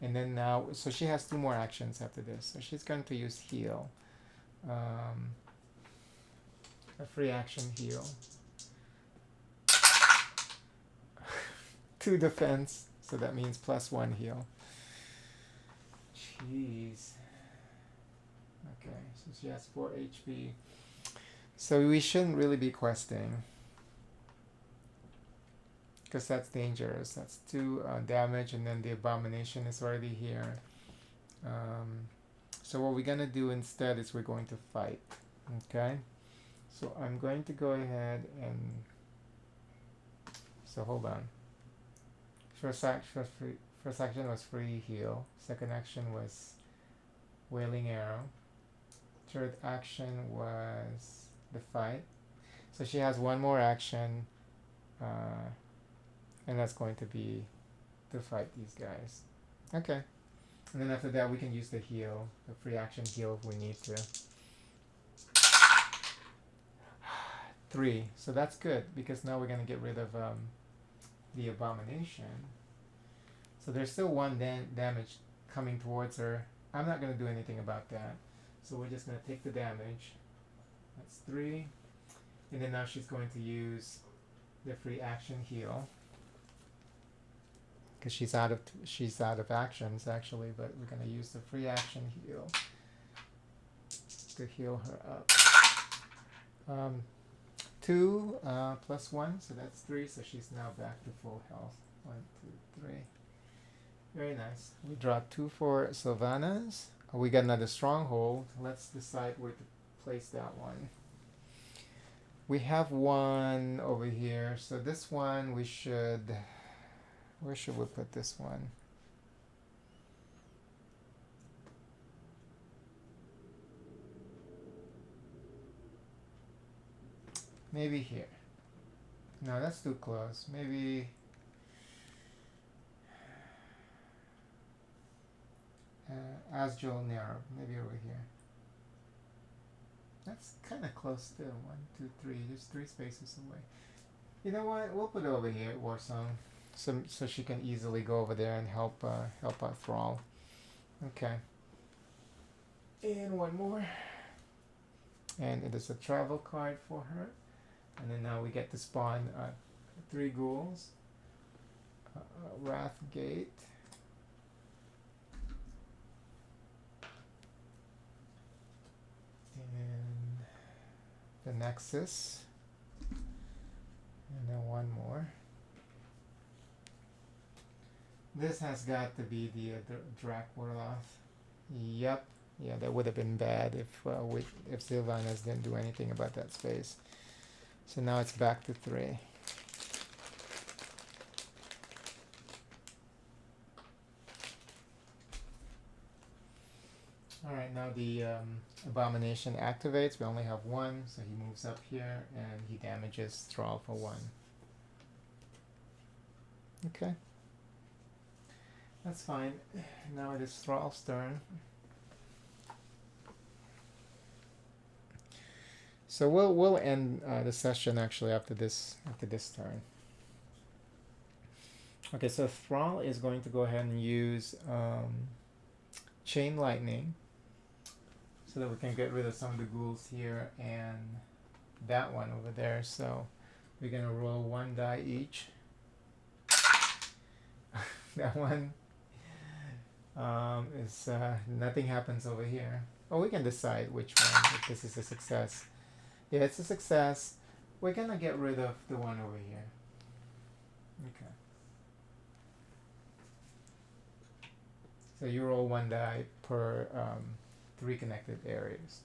And then now, so she has two more actions after this. So she's going to use heal. A free action heal. 2 defense, so that means +1 heal. Jeez. Okay, so she has 4 HP. So we shouldn't really be questing, because that's dangerous. That's 2 damage, and then the abomination is already here. So what we're gonna do instead is we're going to fight. Okay, so I'm going to go ahead and, so hold on. First action was free heal. Second action was wailing arrow. Third action was the fight. So she has one more action, and that's going to be to fight these guys. Okay. And then after that we can use the heal, the free action heal if we need to. 3. So that's good because now we're going to get rid of the abomination. So there's still 1 damage coming towards her. I'm not going to do anything about that. So we're just going to take the damage. That's 3. And then now she's going to use the free action heal. Because she's out of actions actually, but we're going to use the free action heal to heal her up. 2 plus 1, so that's 3. So she's now back to full health. 1, 2, 3. Very nice. We draw 2 for Sylvanas. We got another stronghold. Let's decide where to place that one. We have one over here. So this one we should... Where should we put this one? Maybe here. No, that's too close. Maybe... Asjol Narrow, maybe over here. That's kind of close still. 1, 2, 3, just 3 spaces away. You know what? We'll put it over here at Warsong, so she can easily go over there and help out Thrall. Okay. And one more. And it is a travel card for her. And then now we get to spawn 3 ghouls. Wrathgate. And the Nexus. And then one more. This has got to be the Drak Warloth. Yep. Yeah, that would have been bad if Sylvanas didn't do anything about that space. So now it's back to 3. Alright, now the Abomination activates. We only have 1, so he moves up here and he damages Thrall for 1. Okay. That's fine. Now it is Thrall's turn. So we'll end the session actually after this turn. Okay, so Thrall is going to go ahead and use Chain Lightning, so that we can get rid of some of the ghouls here and that one over there. So we're gonna roll 1 die each. That one is nothing happens over here. Oh, we can decide which one, if this is a success. Yeah, it's a success. We're gonna get rid of the one over here. Okay. So you roll 1 die per 3 connected areas.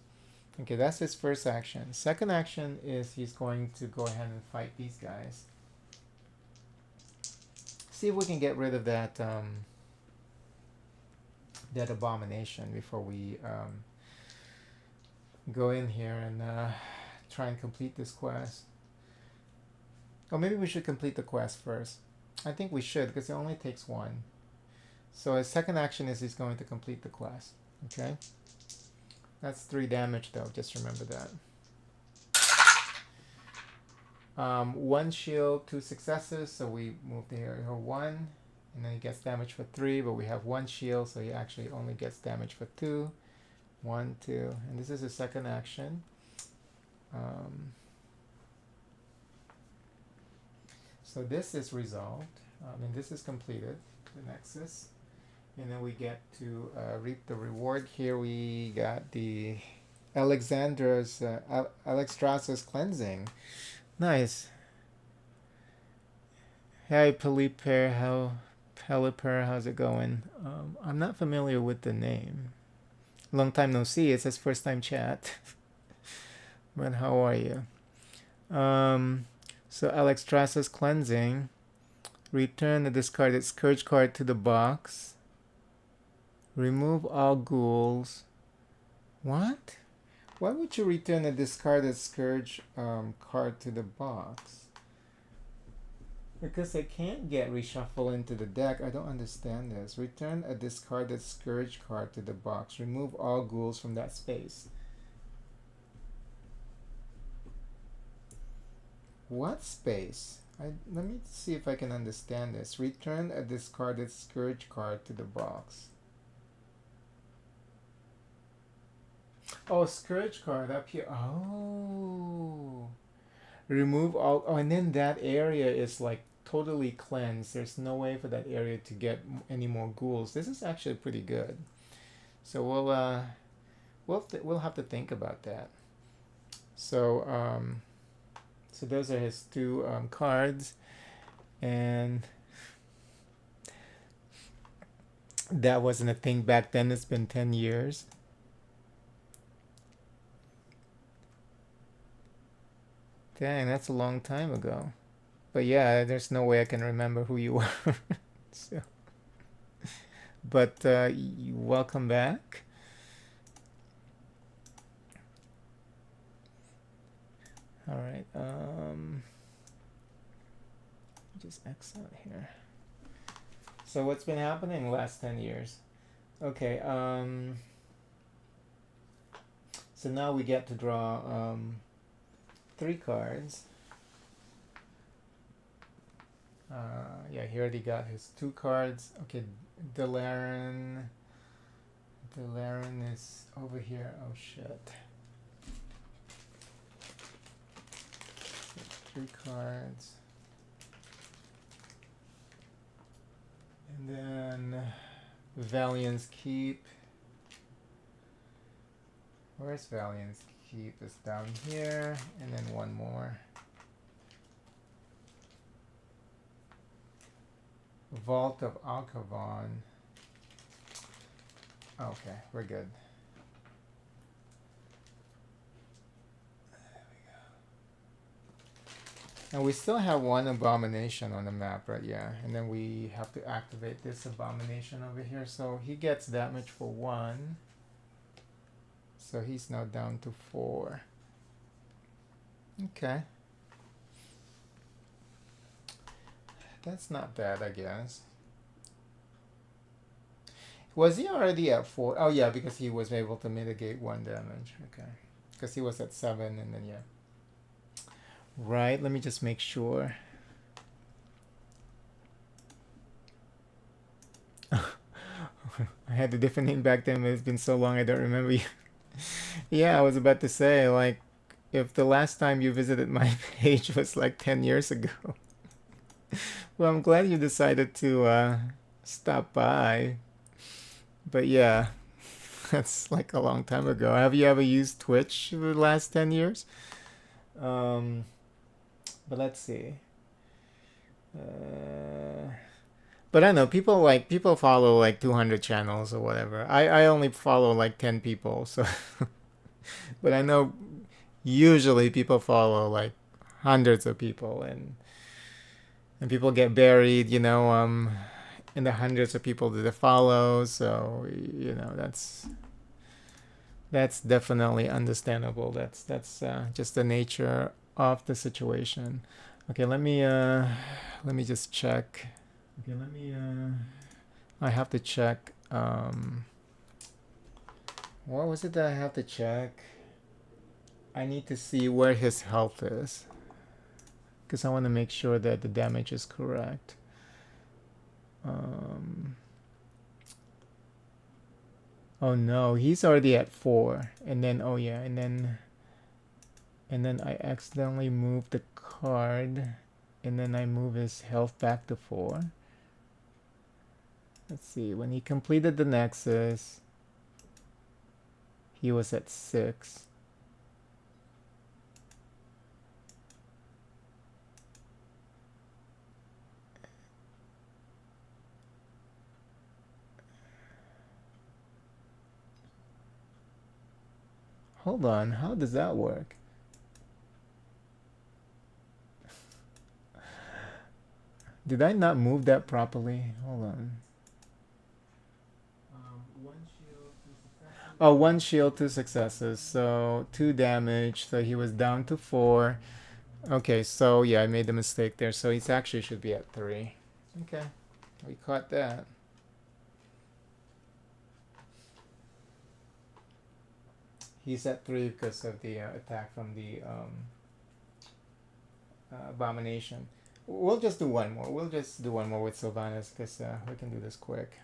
Okay, that's his first action. Second action is he's going to go ahead and fight these guys. See if we can get rid of that that abomination before we go in here and try and complete this quest. Or maybe we should complete the quest first. I think we should, because it only takes 1. So his second action is he's going to complete the quest. Okay? That's 3 damage though, just remember that. 1 shield, 2 successes, so we move the hero 1, and then he gets damage for 3, but we have 1 shield, so he actually only gets damage for 2. 1, 2, and this is his second action. So this is resolved, and this is completed, the Nexus. And then we get to reap the reward. Here we got the Alexstrasza's cleansing. Nice. Hey Pelipper, how's it going? I'm not familiar with the name. Long time no see. It says first time chat. But how are you? So Alexstrasza's cleansing. Return the discarded Scourge card to the box. Remove all ghouls. What? Why would you return a discarded Scourge card to the box? Because it can't get reshuffled into the deck. I don't understand this. Return a discarded Scourge card to the box. Remove all ghouls from that space. What space? Let me see if I can understand this. Return a discarded Scourge card to the box. Oh, Scourge card up here. Oh. Remove all. Oh, and then that area is like totally cleansed. There's no way for that area to get any more ghouls. This is actually pretty good. So we'll have to think about that. So so those are his 2 cards, and that wasn't a thing back then. It's been 10 years. Dang, that's a long time ago. But yeah, there's no way I can remember who you were. So, but welcome back. All right. Just X out here. So what's been happening the last 10 years? Okay. So now we get to draw 3 cards. Yeah, he already got his 2 cards. Okay, Delaran is over here. Oh shit. 3 cards. And then Valiant's Keep. Where's Valiant's Keep? It's down here, and then 1 more. Vault of Alcavan. Okay, we're good. There we go. And we still have 1 abomination on the map, right? Yeah, and then we have to activate this abomination over here. So he gets damage for 1. So he's now down to 4. Okay. That's not bad, I guess. Was he already at 4? Oh yeah, because he was able to mitigate 1 damage. Okay. Because he was at 7, and then yeah. Right, let me just make sure. I had a different name back then, but it's been so long I don't remember you. Yeah, I was about to say, like, if the last time you visited my page was like 10 years ago. Well, I'm glad you decided to stop by. But yeah, that's like a long time ago. Have you ever used Twitch for the last 10 years? But let's see. But I know people follow like 200 channels or whatever. I only follow like 10 people. So, but I know usually people follow like hundreds of people, and people get buried, in the hundreds of people that they follow. So, that's definitely understandable. That's just the nature of the situation. Okay, let me just check. Okay, I have to check. What was it that I have to check? I need to see where his health is, because I want to make sure that the damage is correct. Oh no, he's already at 4, and then oh yeah, and then I accidentally moved the card, and then I move his health back to 4. Let's see, when he completed the Nexus, he was at 6. Hold on, how does that work? Did I not move that properly? Hold on. Oh, 1 shield, 2 successes, so 2 damage, so he was down to 4. Okay, so yeah, I made the mistake there, so he's actually should be at 3. Okay, we caught that. He's at 3 because of the attack from the abomination. We'll just do one more. We'll just do one more with Sylvanas because we can do this quick.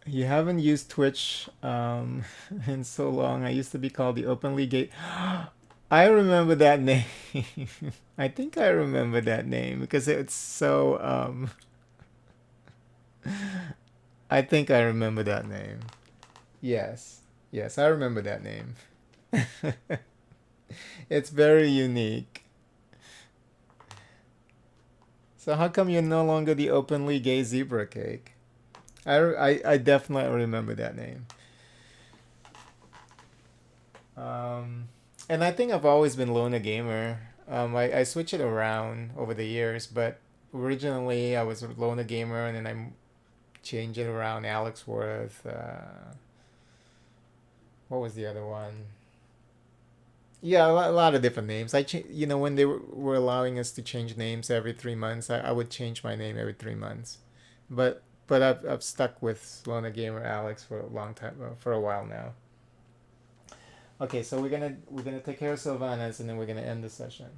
You haven't used Twitch in so long. I used to be called the Openly Gay. I remember that name. I think I remember that name because it's so. I think I remember that name. Yes, I remember that name. It's very unique. So how come you're no longer the Openly Gay Zebra Cake? I definitely remember that name. And I think I've always been Lona Gamer. I switched it around over the years, but originally I was Lona Gamer, and then I changed it around Alex Worth. What was the other one? Yeah, a lot of different names. When they were allowing us to change names every 3 months, I would change my name every 3 months. But I've stuck with Lona Gamer Alex for a long time, for a while now. Okay, so we're gonna take care of Sylvanas, and then we're gonna end the session.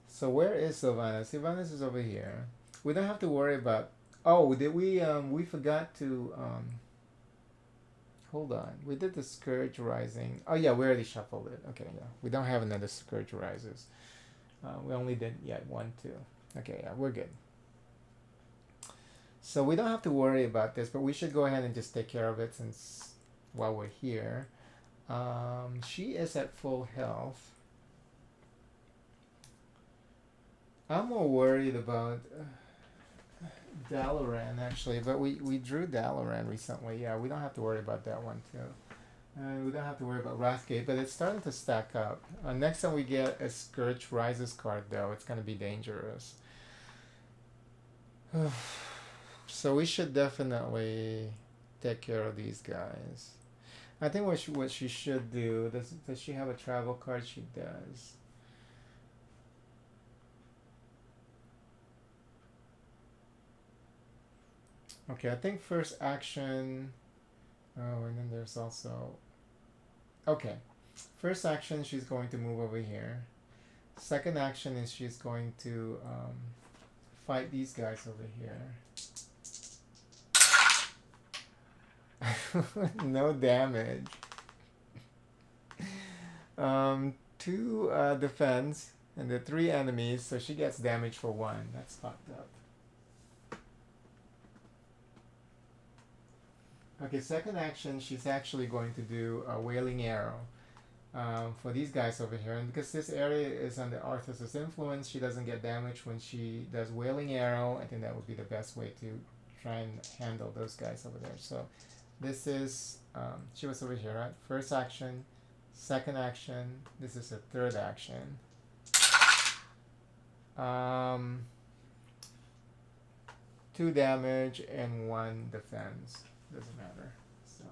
So where is Sylvanas? Sylvanas is over here. We don't have to worry about. Oh, did we forgot to Hold on. We did the Scourge Rising. Oh yeah, we already shuffled it. Okay, yeah. We don't have another Scourge Rises. We only did 1, 2. Okay, yeah, we're good. So we don't have to worry about this, but we should go ahead and just take care of it since while we're here. She is at full health. I'm more worried about Dalaran actually, but we drew Dalaran recently. Yeah, we don't have to worry about that one too. We don't have to worry about Wrathgate, but it's starting to stack up. Next time we get a Scourge Rises card though, it's going to be dangerous. So we should definitely take care of these guys. I think what she should do, does she have a travel card? She does. Okay, I think first action. Oh, and then there's also. Okay, first action, she's going to move over here. Second action is she's going to fight these guys over here. No damage. 2 defense, and the 3 enemies, so she gets damage for 1. That's fucked up. Okay, second action, she's actually going to do a Wailing Arrow. for these guys over here. And because this area is under Arthas's influence, she doesn't get damaged when she does Wailing Arrow. I think that would be the best way to try and handle those guys over there. So this is, she was over here, right? First action, second action, this is a third action. 2 damage and 1 defense. Doesn't matter. So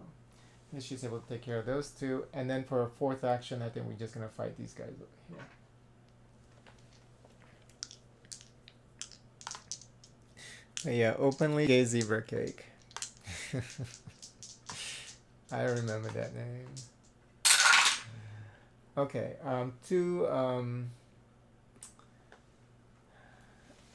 she's able to take care of those 2. And then for a fourth action, I think we're just gonna fight these guys over here. But yeah, openly gay zebra cake. I remember that name. Okay,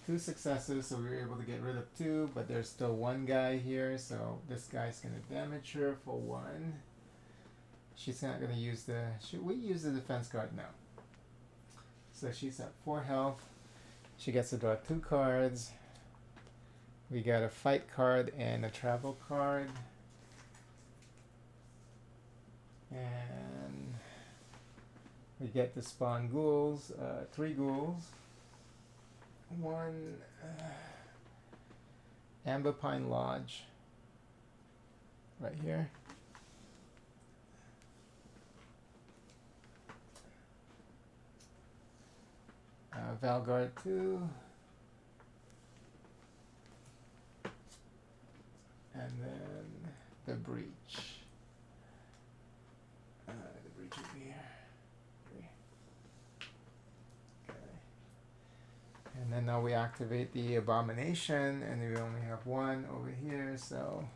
2 successes, so we were able to get rid of 2, but there's still 1 guy here, so this guy's gonna damage her for 1. She's not gonna use the, should we use the defense card now? So she's at 4 health. She gets to draw 2 cards. We got a fight card and a travel card. And we get to spawn ghouls, 3 ghouls. 1 Amber Pine Lodge right here. Valgard 2. And then the Breach. The Breach over here. And then now we activate the Abomination, and we only have 1 over here, so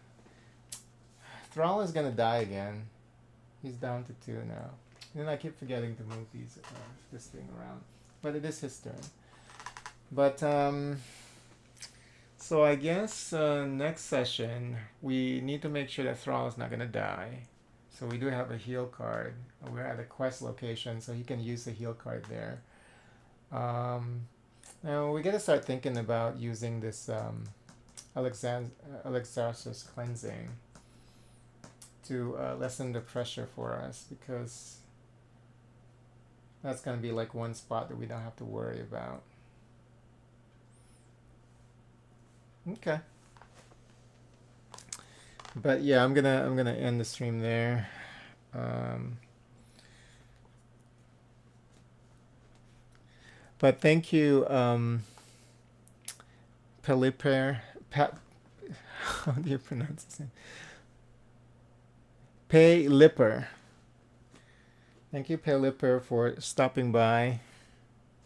Thrall is gonna die again. He's down to 2 now. And then I keep forgetting to move this thing around, but it is his turn. But so I guess next session we need to make sure that Thrall is not gonna die. So we do have a heal card. We're at a quest location, so he can use the heal card there. Now we gotta start thinking about using this Alexarsus cleansing to lessen the pressure for us, because that's gonna be like one spot that we don't have to worry about. Okay. But yeah, I'm gonna end the stream there. But thank you, Peliper. How do you pronounce his name? Pelipper. Thank you, Pelipper, for stopping by.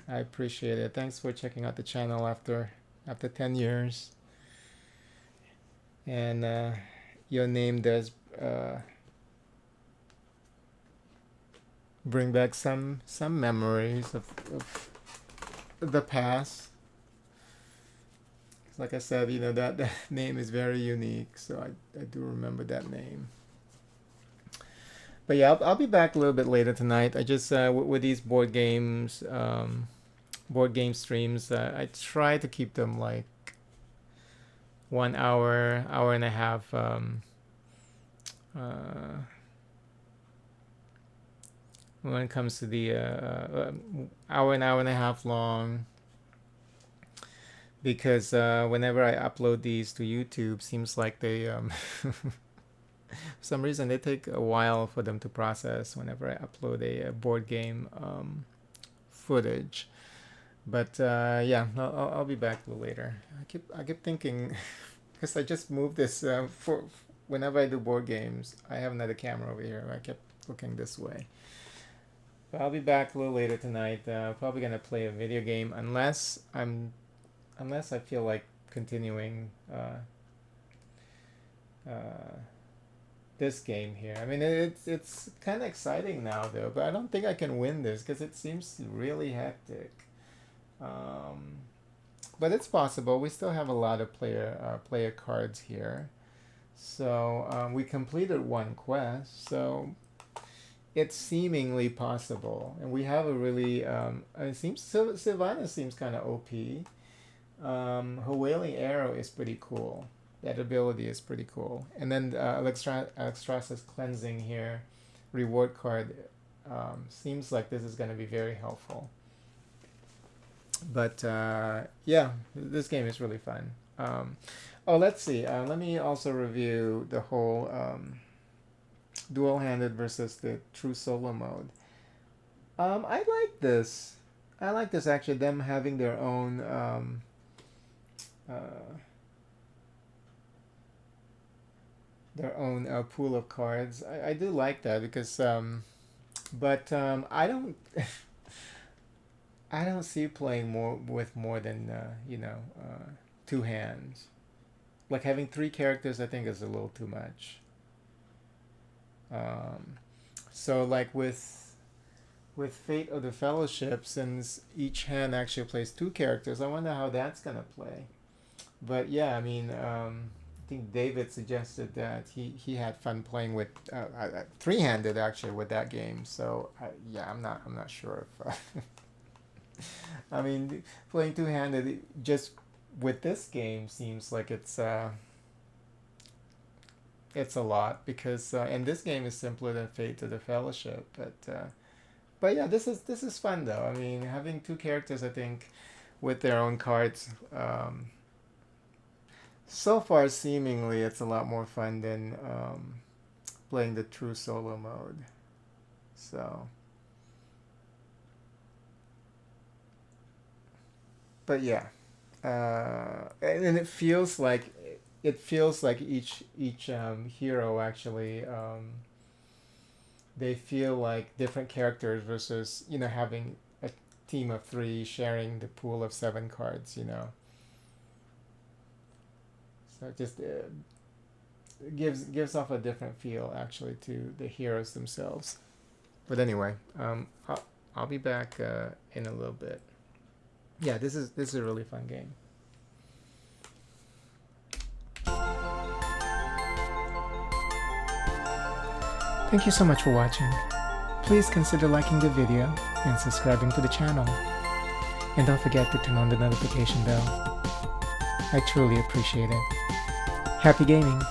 I appreciate it. Thanks for checking out the channel after 10 years. And your name does bring back some memories of the past. Like I said, you know, that name is very unique, so I do remember that name. But yeah, I'll be back a little bit later tonight. I just with these board game streams, I try to keep them like 1 hour, hour and a half. When it comes to the hour and a half long, because whenever I upload these to YouTube, seems like they for some reason they take a while for them to process whenever I upload a board game footage. But yeah, I'll be back a little later. I keep thinking, because I just moved this for whenever I do board games, I have another camera over here. I kept looking this way. But I'll be back a little later tonight. Probably gonna play a video game unless I feel like continuing this game here. I mean, it's kind of exciting now though, but I don't think I can win this because it seems really hectic. But it's possible. We still have a lot of player cards here, so we completed 1 quest, so it's seemingly possible. And we have a really it seems Sylvanas seems kind of OP. Her Wailing Arrow is pretty cool. That ability is pretty cool. And then Alexstrasza's Cleansing here, reward card, Seems like this is going to be very helpful. But yeah, this game is really fun. Oh, let's see. Let me also review the whole dual-handed versus the true solo mode. I like this. I like this actually. Them having their own pool of cards. I do like that because but I don't I don't see playing more than two hands. Like having three characters, I think is a little too much. So like with Fate of the Fellowship, since each hand actually plays two characters, I wonder how that's gonna play. But yeah, I mean, I think David suggested that he had fun playing with three-handed actually with that game. So yeah, I'm not sure if I mean playing two-handed just with this game seems like it's a lot because and this game is simpler than Fate of the Fellowship, but yeah, this is fun though. I mean, having two characters, I think, with their own cards. So far, seemingly, it's a lot more fun than playing the true solo mode. So, but yeah, and it feels like each hero actually they feel like different characters versus having a team of three sharing the pool of 7 cards. So it just gives off a different feel actually to the heroes themselves. But anyway, I'll be back in a little bit. Yeah, this is a really fun game. Thank you so much for watching. Please consider liking the video and subscribing to the channel. And don't forget to turn on the notification bell. I truly appreciate it. Happy gaming!